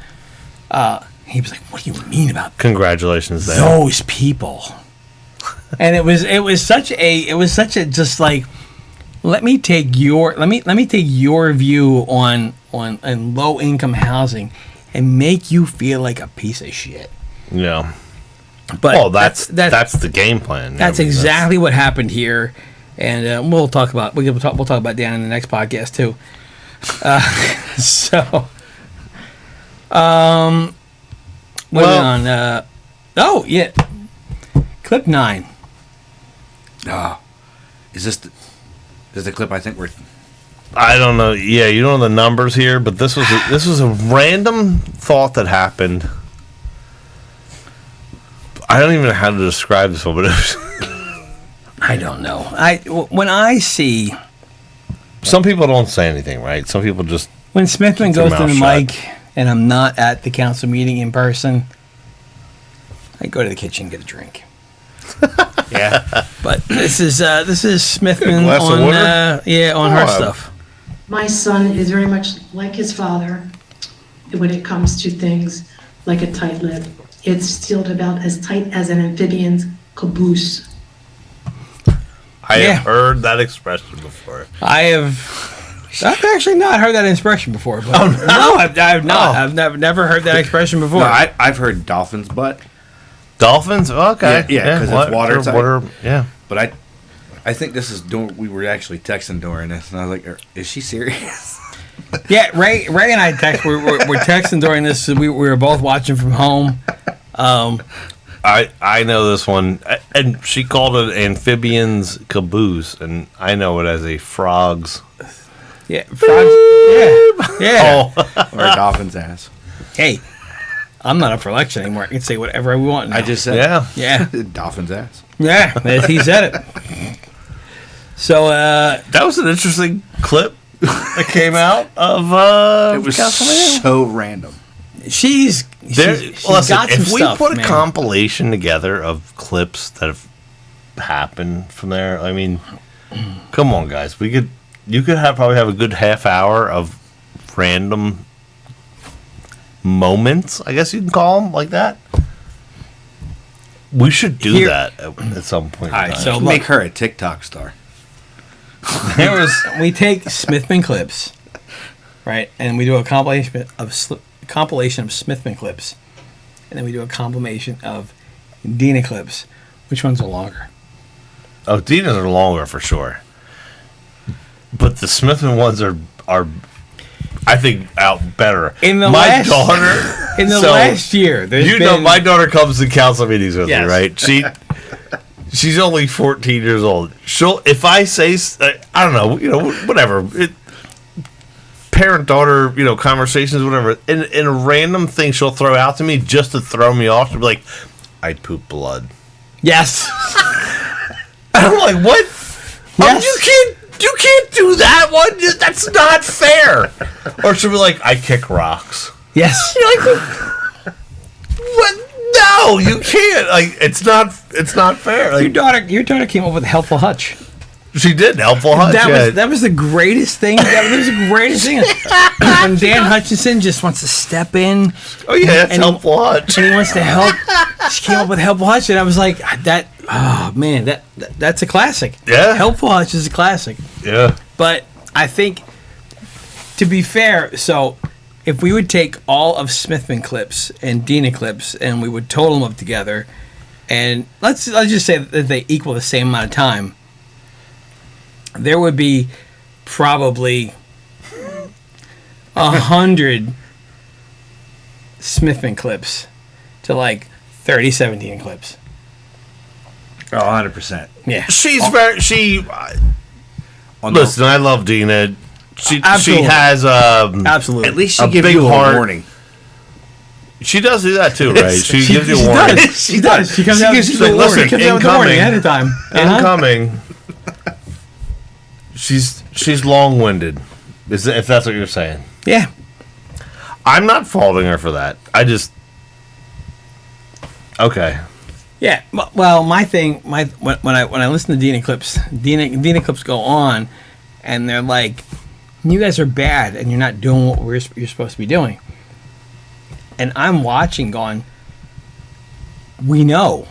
He was like, "What do you mean about congratulations, those people?" And it was such a just like, let me take your view on low income housing and make you feel like a piece of shit. Yeah. But that's the game plan. That's exactly what happened here, and we'll talk about Dan in the next podcast too. Moving on. Clip 9. Is this the clip? I think I don't know. Yeah, you don't know the numbers here, but this was a random thought that happened. I don't even know how to describe this one, but it was I don't know. When I see, some people don't say anything, right? Some people just when Smithman goes to the mic and I'm not at the council meeting in person, I go to the kitchen and get a drink. Yeah, but this is Smithman on her stuff. My son is very much like his father when it comes to things like a tight lip. It's sealed about as tight as an amphibian's caboose. I have heard that expression before. I've actually not heard that expression before. But no, I've not. I've never heard that expression before. No, I've heard dolphin's butt. Dolphins? Okay. Yeah, because it's water. Yeah. But I think this is we were actually texting during this, and I was like, is she serious? Yeah, Ray and I we're texting during this. We were both watching from home. I know this one, and she called it amphibian's caboose, and I know it as a frog's. Yeah, frogs. Yeah. Or a dolphin's ass. Hey, I'm not up for election anymore. I can say whatever I want now. I just said, Yeah. Dolphins ass. Yeah, he said it. So that was an interesting clip that came out of. It was Councilman. so random. She's Listen, got some if we stuff, put a man. compilation together of clips that have happened from there, I mean, come on, guys, you could probably have a good half hour of random moments, I guess you can call them like that. We should do that at some point. All right, in so time. Make her a TikTok star. we take Smithman clips, right, and we do a compilation of Smithman clips, and then we do a compilation of Dina clips. Which ones are longer? Oh, Dina's are longer for sure, but the Smithman ones are I think out better. In the my last, daughter, in the so, last year, there's been, my daughter comes to council meetings with Yes. me, right? She's only 14 years old. If I say, I don't know, whatever, parent-daughter, conversations, whatever, in a random thing she'll throw out to me just to throw me off, she'll be like, I poop blood. Yes. And I'm like, what? Yes. You can't do that one. That's not fair. Or she'll be like, I kick rocks. Yes. You're like, what? No, you can't. Like, it's not fair. Like, Your daughter came up with a helpful hutch. She did helpful hutch. That was the greatest thing. That was the greatest thing. When Dan Hutchinson just wants to step in. Oh yeah, that's helpful hutch. And he wants to help. She came up with helpful hutch, and I was like, that. Oh man, that's a classic. Yeah, helpful hutch is a classic. Yeah, but I think, to be fair, so if we would take all of Smithman clips and Dina clips, and we would total them up together, and let's just say that they equal the same amount of time. There would be probably 100 Smithman clips to like 3017 clips. Oh, 100%. Yeah. She's very listen, I love Dina. She has absolutely. At least she a gives big you a heart. warning. She does do that too, right? She gives you a warning. She does. She comes out gives you with the the warning. She comes out with the warning ahead of time. Incoming. She's long-winded, if that's what you're saying. Yeah. I'm not faulting her for that. Okay. Yeah. Well, my thing, when I listen to Dina clips, Dina clips go on, and they're like, "You guys are bad, and you're not doing what you're supposed to be doing." And I'm watching, going, "We know,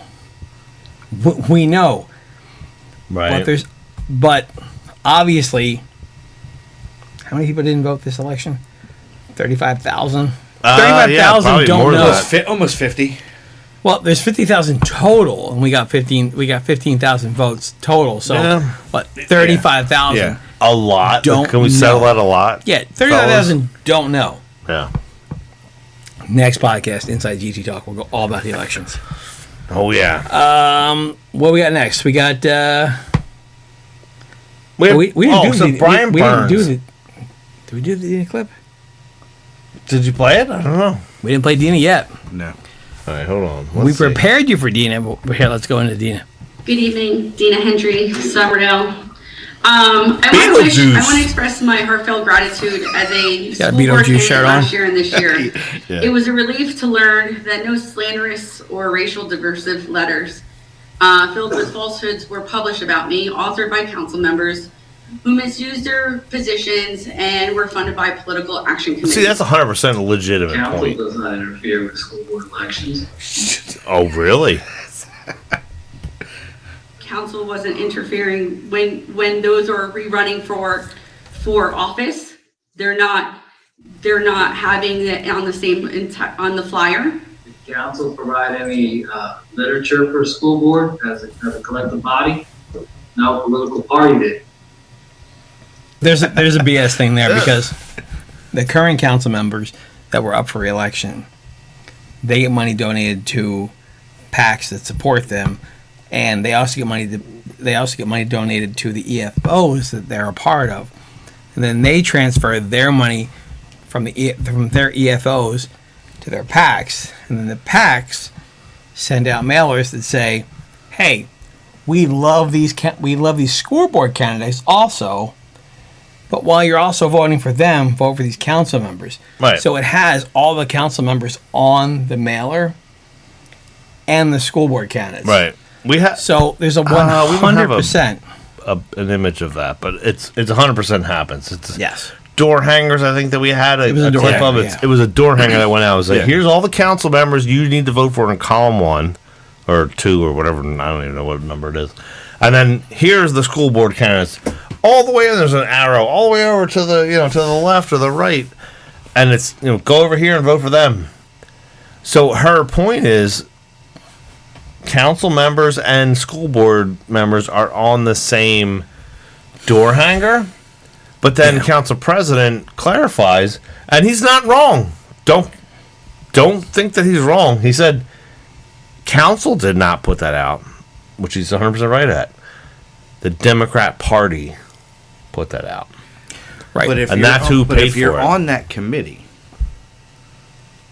we know." Right. But obviously, how many people didn't vote this election? 35,000. 35,000 don't know. Almost 50. Well, there's 50,000 total, and we got 15,000 votes total. So, what? 35,000. Yeah. A lot. Don't Can we settle know. that a lot? Yeah, 35,000 don't know. Yeah. Next podcast, Inside GT Talk, we'll go all about the elections. Oh yeah. What we got next? We got. We didn't do the, Brian we Burns. didn't do the. Did we do the Dina clip? Did you play it? I don't know. We didn't play Dina yet. No. All right, hold on. We prepared you for Dina, but here, let's go into Dina. Good evening, Dina Hendry, Somerville. I want to express my heartfelt gratitude as a Got a school board Beetlejuice candidate shirt last on. year and this year. Yeah. It was a relief to learn that no slanderous or racial diversive letters filled with falsehoods were published about me, authored by council members who misused their positions and were funded by political action committees. See, that's 100% a legitimate Council point. does not interfere with school board elections. Oh, really? Council wasn't interfering when those are rerunning for office. They're not having it on the same on the flyer. Did council provide any literature for school board as a collective body? No political party did. There's a BS thing there because the current council members that were up for re-election, they get money donated to PACs that support them, and they also get money donated to the EFOs that they're a part of, and then they transfer their money from their EFOs to their PACs, and then the PACs send out mailers that say, "Hey, we love these school board candidates also, but while you're also voting for them, vote for these council members." Right. So it has all the council members on the mailer and the school board candidates. Right. So there's a 100%. An image of that, but it's 100% happens. It's yes. Door hangers. I think that we had a door clip hanger, of it. yeah. It was a door hanger that went out. It was like, Yeah. here's all the council members you need to vote for in column 1 or 2 or whatever. I don't even know what number it is. And then here's the school board candidates. All the way in, there's an arrow all the way over to the to the left or the right, and it's go over here and vote for them. So her point is, council members and school board members are on the same door hanger, but then council president clarifies, and he's not wrong. Don't think that he's wrong. He said council did not put that out, which he's 100% right at. The Democrat Party put that out. Right. But if And you're that's on- who but paid if you're for it. on that committee,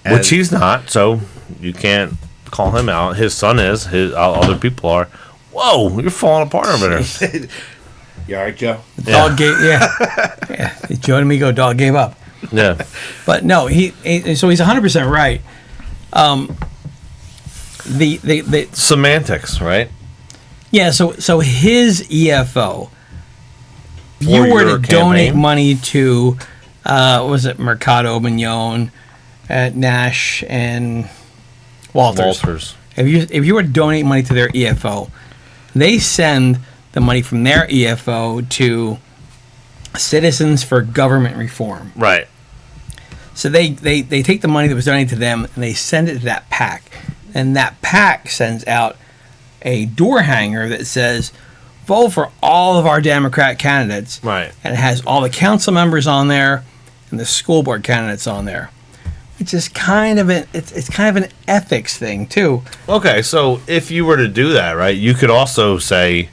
Which he's not, so you can't call him out. His son is. Other people are. Whoa, you're falling apart over there. You all right, Joe? Dog gave, yeah. Joe D'Amico, dog gave up. Yeah. But no, so he's 100% right. The semantics, right? Yeah. So his EFO. If you were to donate money to, what was it, Mercado Mignon, at Nash and Walters. If you were to donate money to their EFO, they send the money from their EFO to Citizens for Government Reform. Right. So they take the money that was donated to them and they send it to that PAC. And that PAC sends out a door hanger that says, vote for all of our Democrat candidates. Right. And it has all the council members on there and the school board candidates on there. Which is kind of it's kind of an ethics thing too. Okay, so if you were to do that, right, you could also say,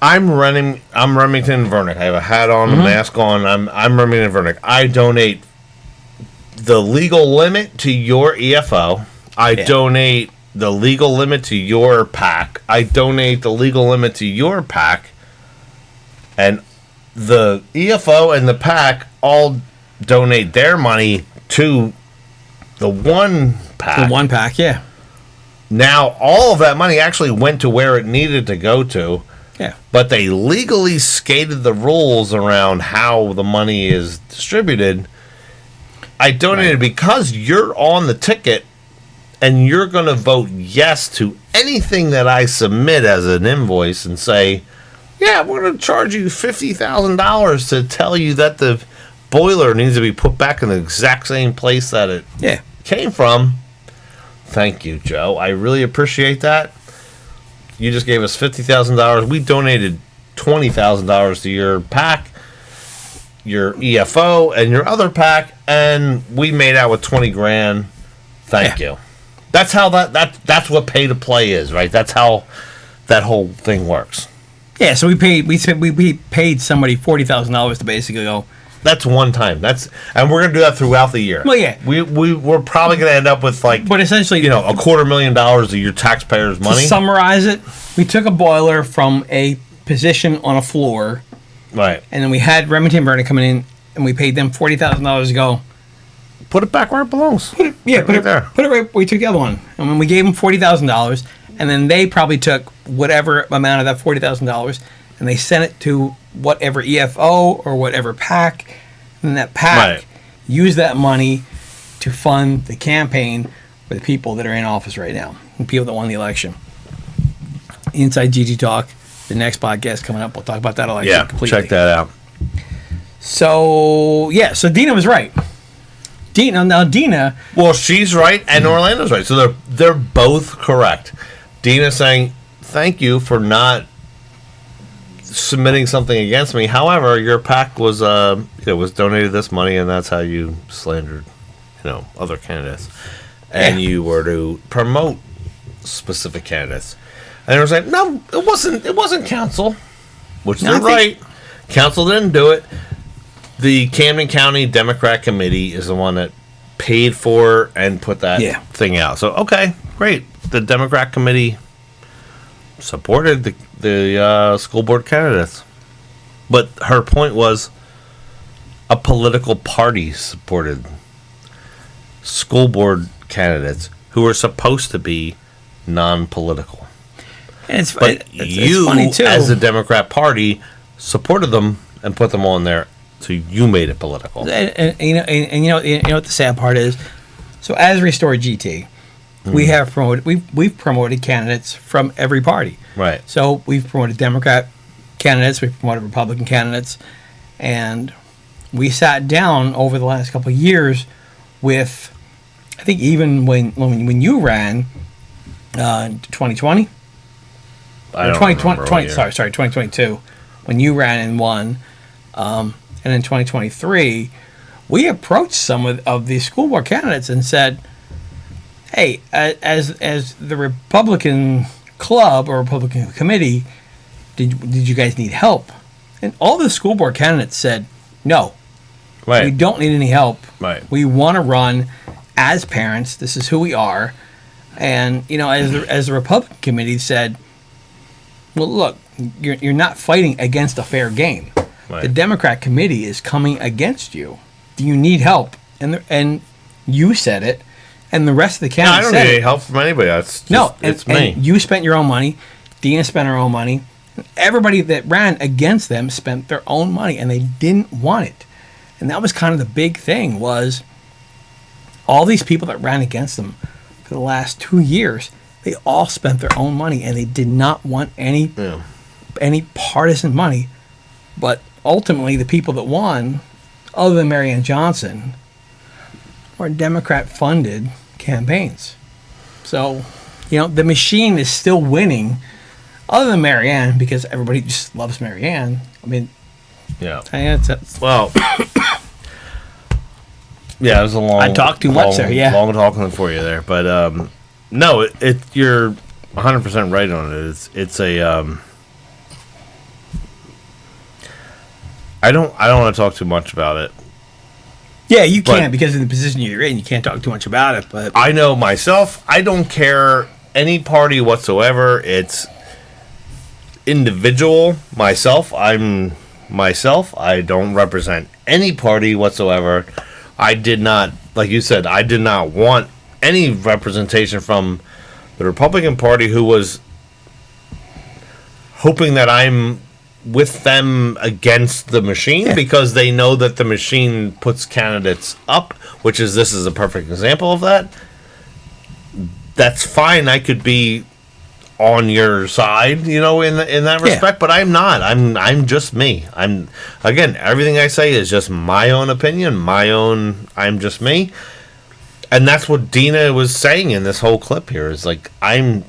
I'm Remington Vernick. I have a hat on, a mask on. I'm Remington Vernick. I donate the legal limit to your EFO. I donate the legal limit to your PAC. I donate the legal limit to your PAC. And the EFO and the PAC all donate their money to the one PAC. The one PAC, yeah. Now, all of that money actually went to where it needed to go to. Yeah. But they legally skated the rules around how the money is distributed. I donated because you're on the ticket and you're going to vote yes to anything that I submit as an invoice and say, yeah, we're going to charge you $50,000 to tell you that the boiler needs to be put back in the exact same place that it came from. Thank you, Joe. I really appreciate that. You just gave us $50,000. We donated $20,000 to your PAC, your EFO, and your other PAC, and we made out with 20 grand. Thank you. That's how that's what pay to play is, right? That's how that whole thing works. Yeah, so we paid somebody $40,000 to basically go. That's one time. And we're gonna do that throughout the year. Well, yeah, we're probably gonna end up with but essentially, $250,000 of your taxpayers' money. To summarize it, we took a boiler from a position on a floor, right, and then we had Remington Vernick coming in, and we paid them $40,000 to go. Put it back where it belongs. Put it right where we took the other one, and when we gave them $40,000, and then they probably took whatever amount of that $40,000, and they sent it to whatever EFO or whatever PAC, and that PAC used that money to fund the campaign for the people that are in office right now, the people that won the election. Inside GG Talk, the next podcast coming up, we'll talk about that election completely. Check that out. So Dina was right. Dina. Well, she's right, and Orlando's right. So they're both correct. Dina saying, "Thank you for not submitting something against me. However, your PAC was donated this money, and that's how you slandered, other candidates, and you were to promote specific candidates." And it was like, "No, it wasn't. It wasn't council," which they're right. Council didn't do it. The Camden County Democrat Committee is the one that paid for and put that Yeah. thing out. So, okay, great. The Democrat committee supported the school board candidates. But her point was a political party supported school board candidates who were supposed to be non-political. And it's You, funny too. as the Democrat Party, supported them and put them on there, so you made it political. And you know what the sad part is. So as Restore GT, we have promoted we've promoted candidates from every party. Right. So we've promoted Democrat candidates, we've promoted Republican candidates, and we sat down over the last couple of years with, I think even when you ran 2020. I don't 2020, sorry, 2022, when you ran and won, and in 2023, we approached some of these school board candidates and said, "Hey, as the Republican club or Republican committee, did you guys need help?" And all the school board candidates said, "No, Right. we don't need any help. Right. We want to run as parents. This is who we are." And as the Republican committee said, well, look, you're not fighting against a fair game. Right. The Democrat committee is coming against you. Do you need help? And you said it, and the rest of the No, candidates I don't said need it. any help from anybody. It's me. And you spent your own money. Dina spent her own money. Everybody that ran against them spent their own money, and they didn't want it. And that was kind of the big thing, was all these people that ran against them for the last 2 years, they all spent their own money, and they did not want any partisan money. But ultimately, the people that won, other than Marianne Johnson, were Democrat-funded campaigns. So, the machine is still winning, other than Marianne, because everybody just loves Marianne. I mean, Yeah. Well, yeah, it was a long. I talked too much there. Yeah, long talking for you there, but no, you're 100% right on it. It's a. I don't want to talk too much about it. Yeah, you can't, because of the position you're in. You can't talk too much about it. But I know myself. I don't care any party whatsoever. It's individual. Myself. I'm myself. I don't represent any party whatsoever. I did not, like you said, I did not want any representation from the Republican Party, who was hoping that I'm with them against the machine, because they know that the machine puts candidates up, this is a perfect example of that. That's fine. I could be on your side, in that respect, but I'm not. I'm just me. Again, everything I say is just my own opinion, I'm just me. And that's what Dina was saying in this whole clip here, is like, I'm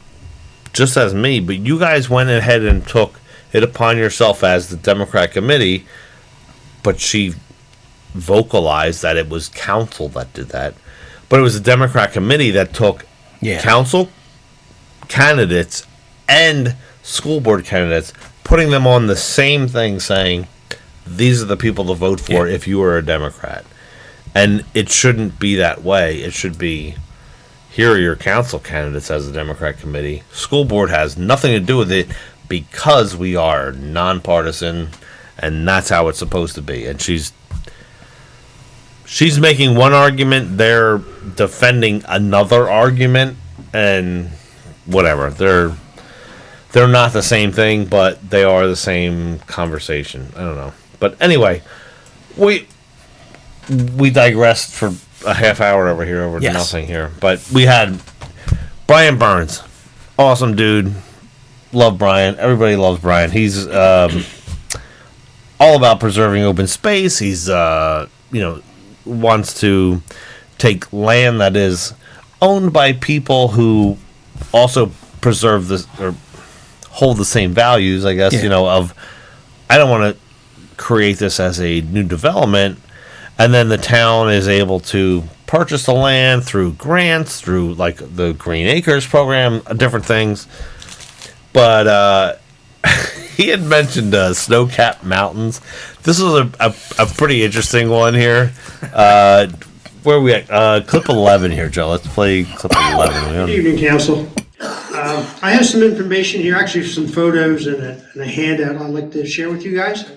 just as me, but you guys went ahead and took it upon yourself as the Democrat committee, but she vocalized that it was council that did that. But it was the Democrat committee that took council candidates and school board candidates, putting them on the same thing, saying these are the people to vote for if you are a Democrat. And it shouldn't be that way. It should be, here are your council candidates as a Democrat committee. School board has nothing to do with it, because we are nonpartisan, and that's how it's supposed to be. And she's making one argument, they're defending another argument, and whatever. They're not the same thing, but they are the same conversation. I don't know. But anyway, we digressed for a half hour over here over nothing here. But we had Brian Burns. Awesome dude. Love Brian. Everybody loves Brian. He's all about preserving open space. He's wants to take land that is owned by people who also preserve this or hold the same values, I guess, of, I don't want to create this as a new development, and then the town is able to purchase the land through grants, through like the Green Acres program, different things. But he had mentioned snow-capped mountains. This was a pretty interesting one here. where are we at? Clip 11 here, Joe. Let's play clip 11. Good evening, Council. I have some information here, actually some photos and a handout I'd like to share with you guys.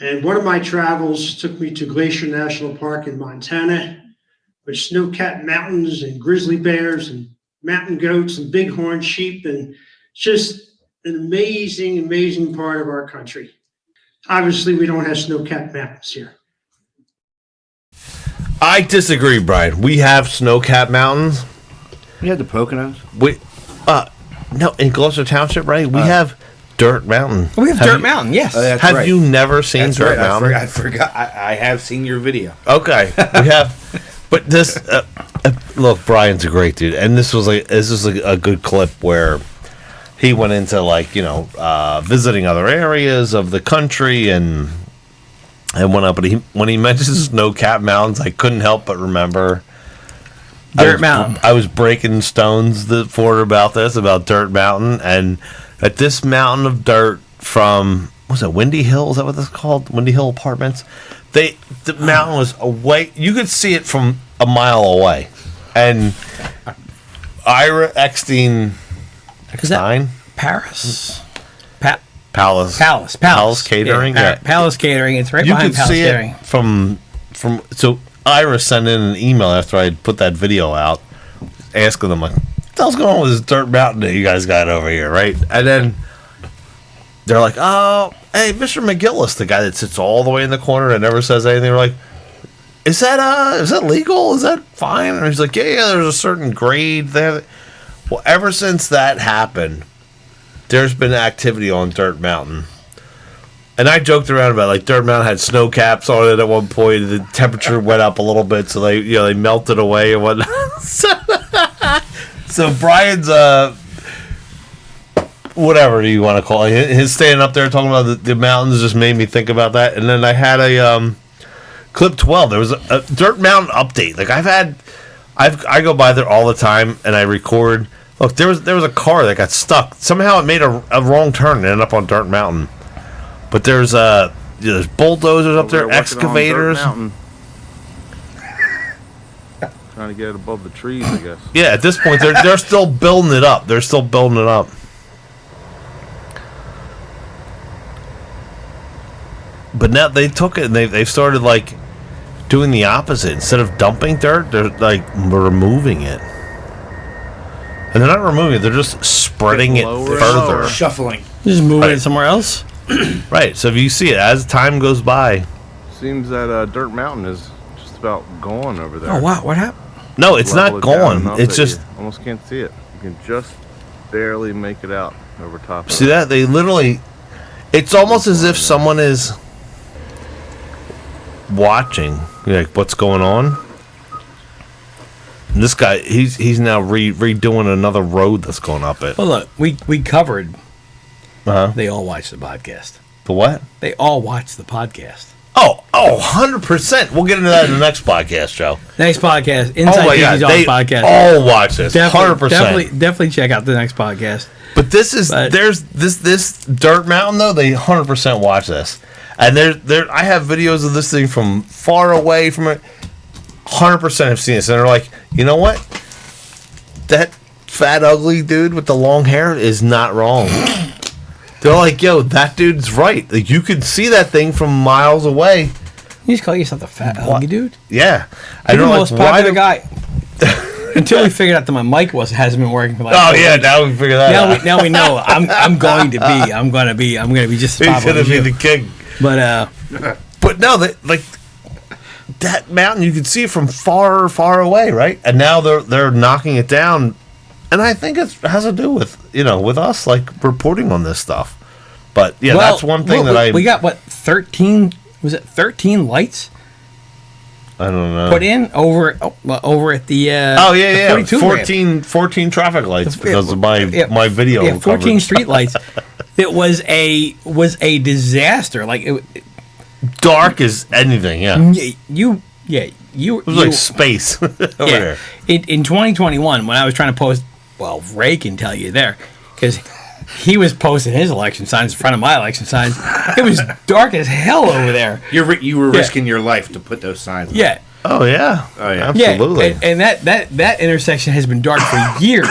And one of my travels took me to Glacier National Park in Montana, with snow-capped mountains and grizzly bears and mountain goats and bighorn sheep, and just an amazing, amazing part of our country. Obviously, we don't have snow-capped mountains here. I disagree, Brian. We have snow-capped mountains. We have the Poconos. No, in Gloucester Township, right? We have Dirt Mountain. We have Dirt Mountain, yes. Have you never seen Dirt Mountain? I forgot. I have seen your video. Okay, we have. But this, look, Brian's a great dude, and this was a good clip where he went into visiting other areas of the country and went up. But when he mentioned snow-capped mountains, I couldn't help but remember Dirt Mountain. I was breaking stones about Dirt Mountain, and at this mountain of dirt from Windy Hill? Is that what this is called? Windy Hill Apartments. The mountain was away. You could see it from a mile away. And Ira Eckstein. Is that Paris? Palace Catering. Yeah, Palace Catering. It's right behind Palace Catering. You could see it from. So Ira sent in an email after I put that video out, asking them, like, what the hell's going on with this Dirt Mountain that you guys got over here, right? And then they're like, oh, hey, Mr. McGillis, the guy that sits all the way in the corner and never says anything. We're like, is that legal? Is that fine? And he's like, yeah, there's a certain grade there. Well, ever since that happened, there's been activity on Dirt Mountain. And I joked around about it, like Dirt Mountain had snow caps on it at one point. The temperature went up a little bit, so they melted away and whatnot. So Brian's whatever you want to call it, his standing up there talking about the mountains just made me think about that. And then I had a clip 12. There was a Dirt Mountain update. Like I go by there all the time and I record. Look, there was a car that got stuck. Somehow it made a wrong turn and ended up on Dirt Mountain. But there's bulldozers up there, excavators. Trying to get it above the trees, I guess. Yeah, at this point they're still building it up. They're still building it up. But now they took it and they've started like doing the opposite. Instead of dumping dirt, they're like removing it. And they're not removing it, they're just spreading it further. Shuffling. Just moving it somewhere else? Right, so if you see it, as time goes by. Seems that Dirt Mountain is just about gone over there. Oh, wow, what happened? No, it's not gone. It's just... almost can't see it. You can just barely make it out over top of it. See that? They literally... It's almost as if someone is watching, like, what's going on. And this guy, he's now redoing another road that's going up it. Well, look, we covered... Uh-huh. They all watch the podcast. The what? They all watch the podcast. Oh, 100%. We'll get into that in the next podcast, Joe. Next podcast, Inside they podcast. all watch this. 100%. Definitely check out the next podcast. But there's this Dirt Mountain though. They 100% watch this, and there I have videos of this thing from far away from it. 100% have seen this, and they're like, you know what? That fat ugly dude with the long hair is not wrong. They're like, yo, that dude's right. Like, you could see that thing from miles away. You just call yourself the fat ugly dude? Yeah. You're the most popular guy. Until we figured out that my mic hasn't been working for like. Oh yeah, now we figured that out. Now we know. I'm going to be just. He's gonna be the king. But no, like that mountain, you could see it from far, far away, right? And now they're knocking it down. And I think it has to do with, with us, like, reporting on this stuff. But, yeah, that's one thing we got, 13, was it 13 lights? I don't know. Put in over at the... 14 traffic lights because of my video. Yeah, 14 street lights. It was a disaster. Like, dark as anything, yeah. It was like space over there. In 2021, when I was trying to post, well, Ray can tell you there, because he was posting his election signs in front of my election signs. It was dark as hell over there. You were risking your life to put those signs. Yeah. Oh yeah. Oh yeah. Absolutely. Yeah, and that intersection has been dark for years.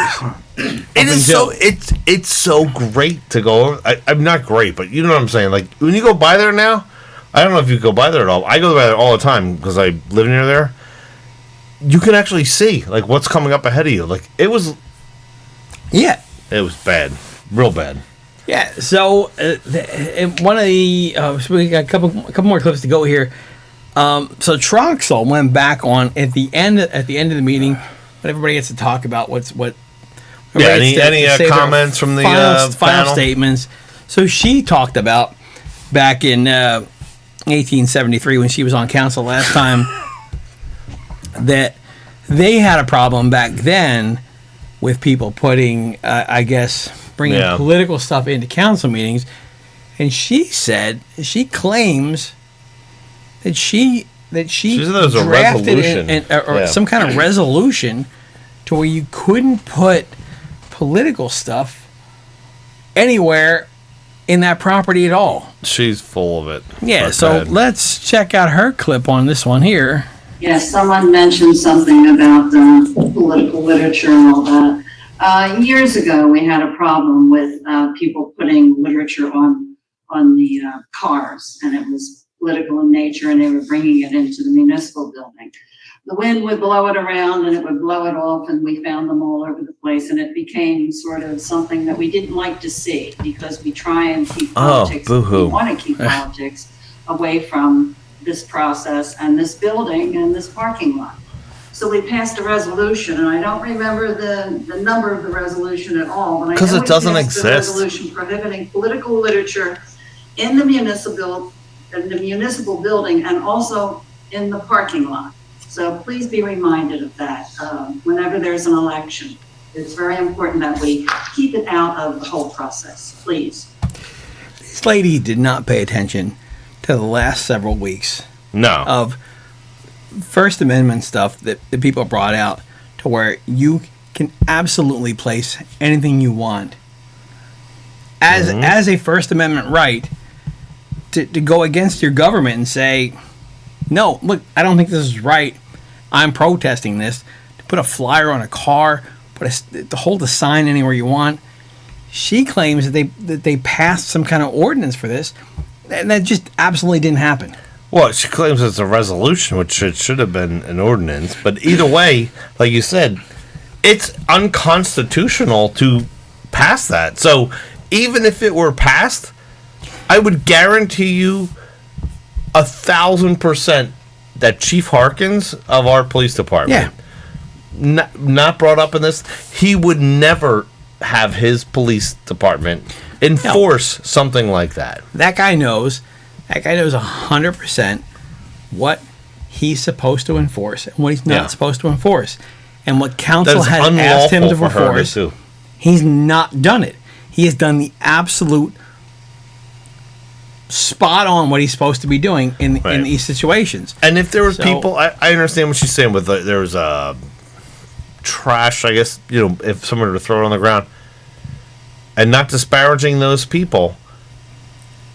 It is so it's so great to go over. I'm not great, but you know what I'm saying. Like when you go by there now, I don't know if you go by there at all. I go by there all the time because I live near there. You can actually see like what's coming up ahead of you. Like it was bad, real bad. Yeah. So one of the so we got a couple more clips to go here. So Troxel went back on at the end of the meeting, when everybody gets to talk about what. Yeah. Any comments from the final panel statements? So she talked about back in 1873 when she was on council last time that they had a problem back then with people putting, I guess, bringing political stuff into council meetings, and she claims that she drafted some kind of resolution to where you couldn't put political stuff anywhere in that property at all. She's full of it. Yeah, That's so bad. let's check out her clip on this one here. Yes, someone mentioned something about political literature and all that. Years ago, we had a problem with people putting literature on the cars, and it was political in nature, and they were bringing it into the municipal building. The wind would blow it around, and it would blow it off, and we found them all over the place, and it became sort of something that we didn't like to see, because we try and keep politics. Boo-hoo. We want to keep politics away from this process and this building and this parking lot. So we passed a resolution, and I don't remember the number of the resolution at all, but I know Because it doesn't we passed a exist. resolution prohibiting political literature in the municipal building and also in the parking lot. So please be reminded of that whenever there's an election. It's very important that we keep it out of the whole process, please. This lady did not pay attention to the last several weeks of First Amendment stuff that the people brought out, to where you can absolutely place anything you want as a First Amendment right to go against your government and say, no, look, I don't think this is right. I'm protesting this. To put a flyer on a car, to hold a sign anywhere you want. She claims that they passed some kind of ordinance for this, and that just absolutely didn't happen. Well, she claims it's a resolution, which it should have been an ordinance. But either way, like you said, it's unconstitutional to pass that. So even if it were passed, I would guarantee you 1,000% that Chief Harkins of our police department, not brought up in this, he would never have his police department enforce something like that. That guy knows 100% what he's supposed to enforce and what he's not supposed to enforce. And what council has asked him to enforce, he's not done it. He has done the absolute spot on what he's supposed to be doing in these situations. And if there were people, I understand what she's saying with there was trash, I guess, if someone were to throw it on the ground, and not disparaging those people.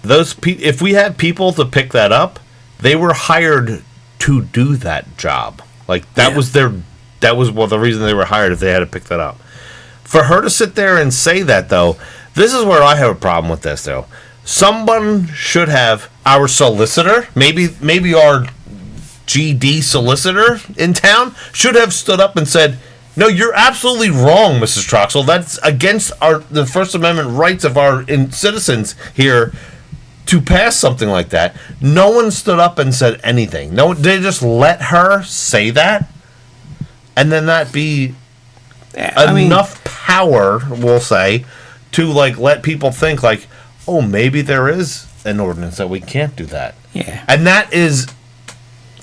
If we had people to pick that up, they were hired to do that job. Like that was the reason they were hired, if they had to pick that up. For her to sit there and say that, though, this is where I have a problem with this, though. Someone should have, our solicitor, maybe our GD solicitor in town, should have stood up and said, no, you're absolutely wrong, Mrs. Troxel. That's against the First Amendment rights of our citizens here to pass something like that. No one stood up and said anything. No, they just let her say that, and then that be enough power, we'll say, to let people think oh, maybe there is an ordinance that we can't do that. Yeah, and that is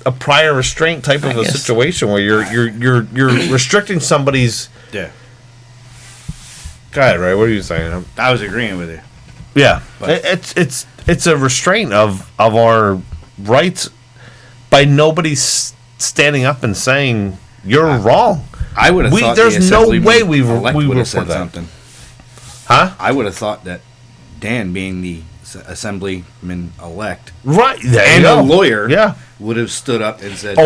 a prior restraint type of a situation where you're restricting somebody's. Yeah. Go ahead, Ray. What are you saying? I was agreeing with you. Yeah, it's a restraint of our rights by nobody standing up and saying you're wrong. I would have thought there's no way we would would have said that. something. Huh? I would have thought that Dan, being the assemblyman-elect, right, there and you a go. lawyer, Yeah. would have stood up and said,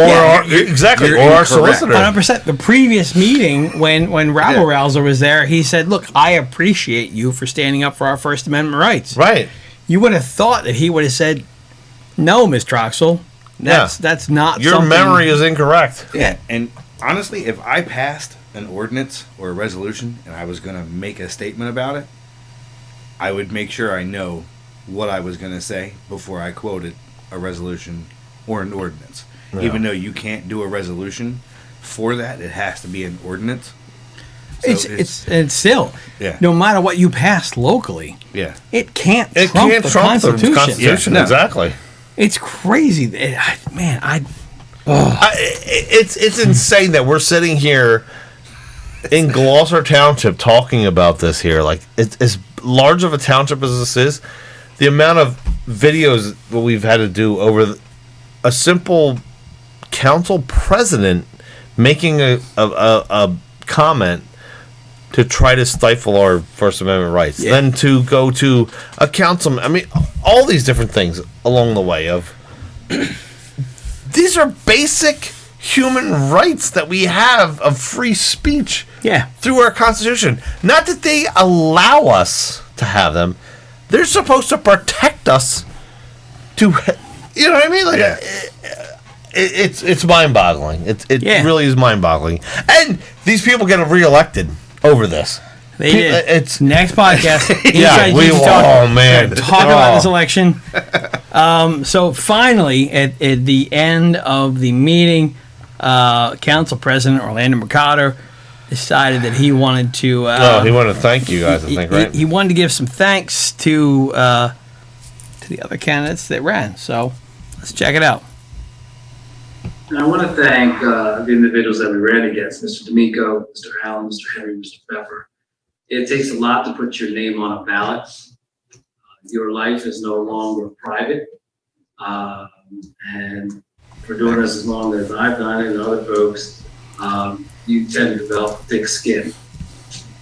exactly, you're or our incorrect. solicitor. 100%. The previous meeting, when Rabble Rouser was there, he said, "Look, I appreciate you for standing up for our First Amendment rights." Right. You would have thought that he would have said, "No, Ms. Troxel, that's not Your something." memory is incorrect. Yeah, and honestly, if I passed an ordinance or a resolution and I was going to make a statement about it, I would make sure I know what I was going to say before I quoted a resolution or an ordinance. Yeah. Even though you can't do a resolution for that, it has to be an ordinance. So It's still, Yeah. no matter what you pass locally, Yeah. it can't It trump can't the trump the Constitution. Constitution, exactly. It's crazy. It's insane that we're sitting here in Gloucester Township talking about this here. Like, it's as large of a township as this is, the amount of videos that we've had to do over a simple council president making a comment to try to stifle our First Amendment rights, then to go to a councilman. I mean, all these different things along the way of these are basic human rights that we have of free speech through our Constitution. Not that they allow us to have them. They're supposed to protect us to, you know what I mean? Like, it's mind-boggling. It really is mind-boggling. And these people get reelected over this. They did. It's next podcast. Yeah, talk about this election. So finally, at the end of the meeting, Council President Orlando Mercado decided that he wanted to. He wanted to thank you guys. I think, right? He wanted to give some thanks to the other candidates that ran. So let's check it out. And I want to thank the individuals that we ran against, Mr. D'Amico, Mr. Allen, Mr. Henry, Mr. Pepper. It takes a lot to put your name on a ballot. Your life is no longer private. And for doing this as long as I've done it and other folks, you tend to develop thick skin.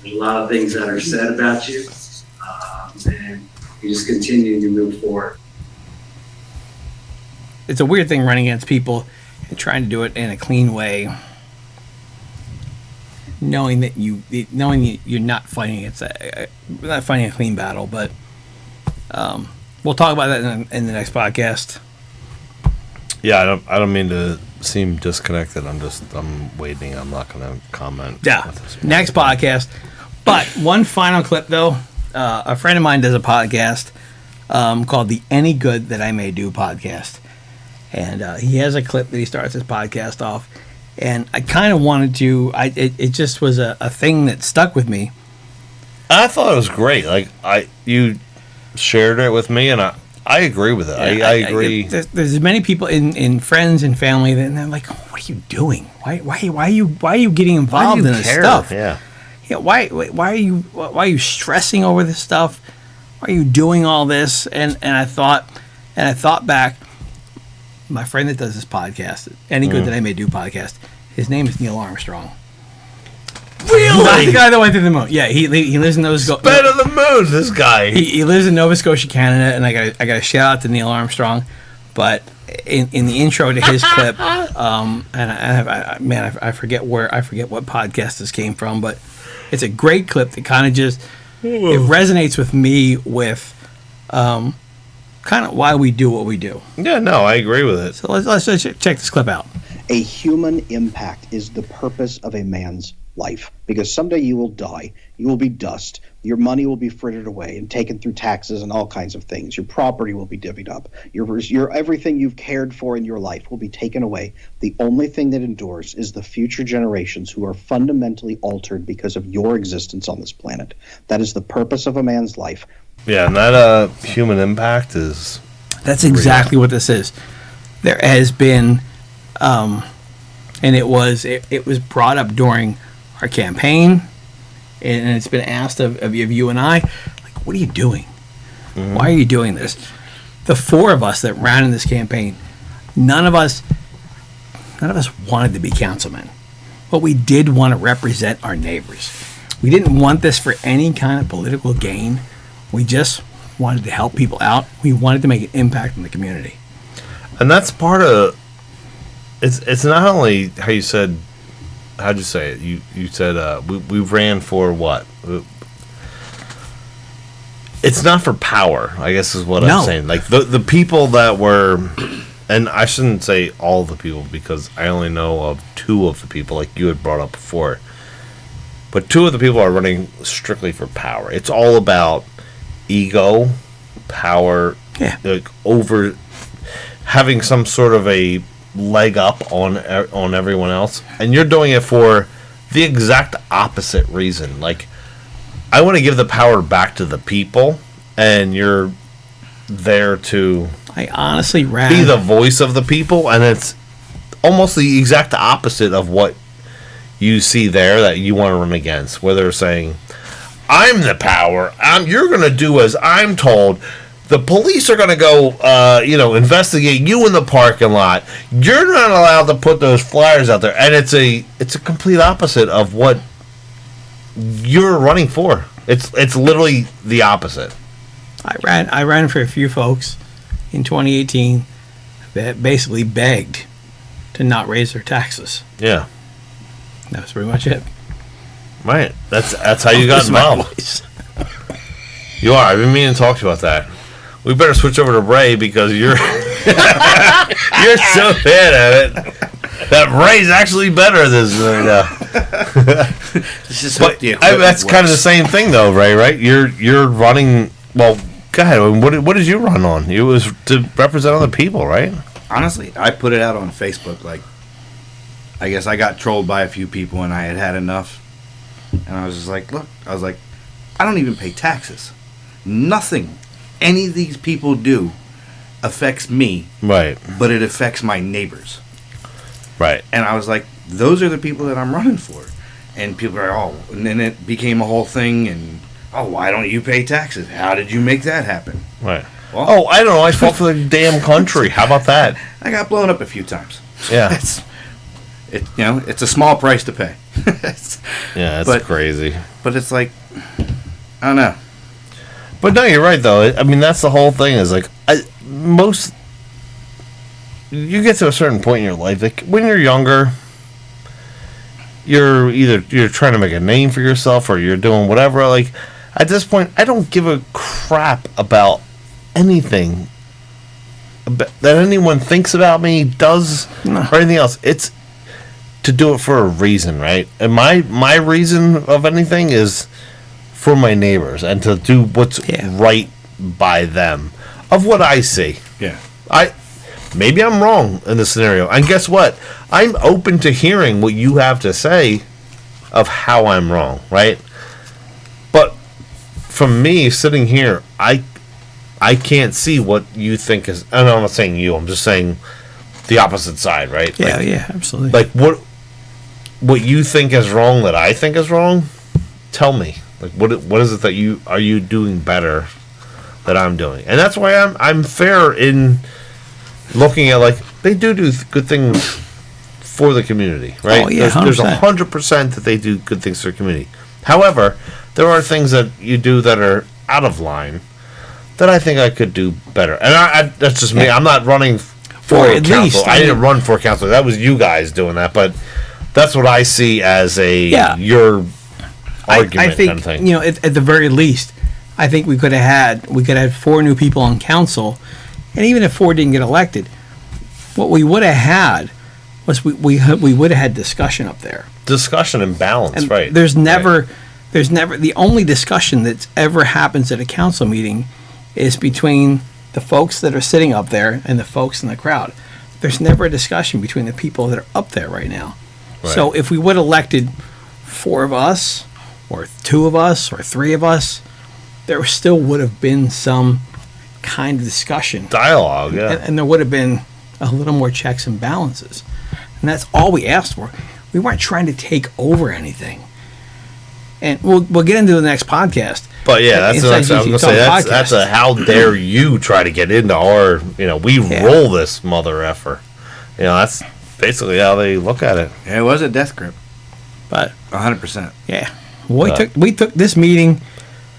There's a lot of things that are said about you, and you just continue to move forward. It's a weird thing running against people and trying to do it in a clean way, knowing that you're not fighting against not fighting a clean battle. But we'll talk about that in the next podcast. Yeah, I don't mean to seem disconnected. I'm waiting. I'm not going to comment. Yeah, next podcast. But one final clip though. A friend of mine does a podcast called the Any Good That I May Do podcast. And he has a clip that he starts his podcast off. And I kind of wanted to, it just was a thing that stuck with me. I thought it was great. Like, you shared it with me, and I agree with it. Yeah, I agree. There's many people in friends and family that and they're like, oh, what are you doing? Why are you getting involved in this stuff? Yeah. Why are you stressing over this stuff? Why are you doing all this? And I thought back, my friend that does this podcast, Any Good That I May Do podcast, his name is Neil Armstrong. Really? Not the guy that went to the moon. Yeah, he lives in Nova Scotia. Better the moon, this guy. He lives in Nova Scotia, Canada, and I got a shout out to Neil Armstrong. But in the intro to his clip, and I forget what podcast this came from, but it's a great clip that kind of just it resonates with me with kind of why we do what we do. Yeah, no, I agree with it. So let's check this clip out. A human impact is the purpose of a man's life, because someday you will die, you will be dust, your money will be frittered away and taken through taxes and all kinds of things, your property will be divvied up, your everything you've cared for in your life will be taken away. The only thing that endures is the future generations who are fundamentally altered because of your existence on this planet. That is the purpose of a man's life. Yeah, and that human impact is... That's exactly what this is. There has been, and it was brought up during our campaign, and it's been asked of you and I, like, what are you doing? Mm-hmm. Why are you doing this? The four of us that ran in this campaign, none of us wanted to be councilmen, but we did want to represent our neighbors. We didn't want this for any kind of political gain. We just wanted to help people out. We wanted to make an impact in the community. And that's part of it's not only how you said, how'd you say it? You said we ran for what? It's not for power, I guess is what I'm saying. Like the people that were, and I shouldn't say all the people because I only know of 2 of the people like you had brought up before. But 2 of the people are running strictly for power. It's all about ego, power, like over having some sort of a leg up on everyone else, and you're doing it for the exact opposite reason. Like, I want to give the power back to the people, and you're there to I honestly be the voice of the people, and it's almost the exact opposite of what you see there that you want to run against, where they're saying, I'm the power, you're going to do as I'm told. The police are going to go, investigate you in the parking lot. You're not allowed to put those flyers out there. And it's a complete opposite of what you're running for. It's literally the opposite. I ran for a few folks in 2018 that basically begged to not raise their taxes. Yeah. That was pretty much it. Right. That's how you got involved. You are. I've been meaning to talk to you about that. We better switch over to Ray because you're you're so bad at it that Ray's actually better at this right now. That's kind of the same thing though, Ray, right? You're running. Well, go ahead. What did you run on? It was to represent other people, right? Honestly, I put it out on Facebook. Like, I guess I got trolled by a few people, and I had enough. And I was just like, look, I don't even pay taxes. Nothing any of these people do affects me, right? But it affects my neighbors, right? And I was like, those are the people that I'm running for. And people are, and then it became a whole thing. And why don't you pay taxes? How did you make that happen? Right. Well, I don't know. I fought for the damn country. How about that? I got blown up a few times. Yeah. It's a small price to pay. It's crazy. But it's like, I don't know. But no, you're right though. I mean, that's the whole thing. Is like you get to a certain point in your life. Like when you're younger, you're trying to make a name for yourself, or you're doing whatever. Like at this point, I don't give a crap about anything that anyone thinks about me, does, or anything else. It's to do it for a reason, right? And my reason of anything is for my neighbors and to do what's right by them of what I see. Yeah. Maybe I'm wrong in this scenario. And guess what? I'm open to hearing what you have to say of how I'm wrong, right? But from me sitting here, I can't see what you think is, and I'm not saying you, I'm just saying the opposite side, right? Yeah, absolutely. Like what you think is wrong that I think is wrong, tell me. Like what is it that you doing better that I'm doing? And that's why I'm fair in looking at, like, they do good things for the community, right? Oh, yeah, there's 100% that they do good things for the community. However, there are things that you do that are out of line that I think I could do better. And that's just me. I'm not running for council. I didn't run for council. That was you guys doing that. But that's what I see as your argument. I think, kind of thing. At the very least, I think we could have had 4 new people on council, and even if 4 didn't get elected, what we would have had was we would have had discussion up there. Discussion and balance, right? There's never the only discussion that's ever happens at a council meeting is between the folks that are sitting up there and the folks in the crowd. There's never a discussion between the people that are up there right now. Right. So if we would have elected 4 of us, or 2 of us, or 3 of us, there still would have been some kind of discussion. Dialogue, yeah. And there would have been a little more checks and balances. And that's all we asked for. We weren't trying to take over anything. And we'll get into the next podcast. But yeah, that's what I was going to say. That's a how dare you try to get into our, we roll this mother effer. That's basically how they look at it. Yeah, it was a death grip. But 100%. Yeah. We took this meeting.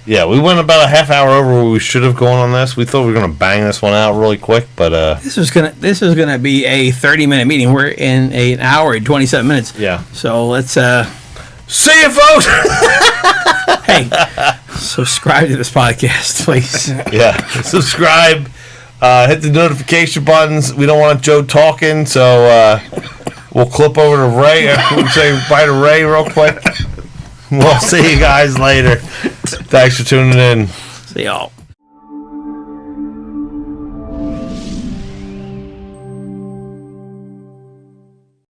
Yeah, we went about a half hour over where we should have gone on this. We thought we were gonna bang this one out really quick, but this is gonna be a 30-minute meeting. We're in an hour and 27 minutes. Yeah. So let's see you, folks. Hey, subscribe to this podcast, please. Yeah, subscribe. Hit the notification buttons. We don't want Joe talking, so we'll clip over to Ray. We'll say bye to Ray real quick. We'll see you guys later. Thanks for tuning in. See y'all.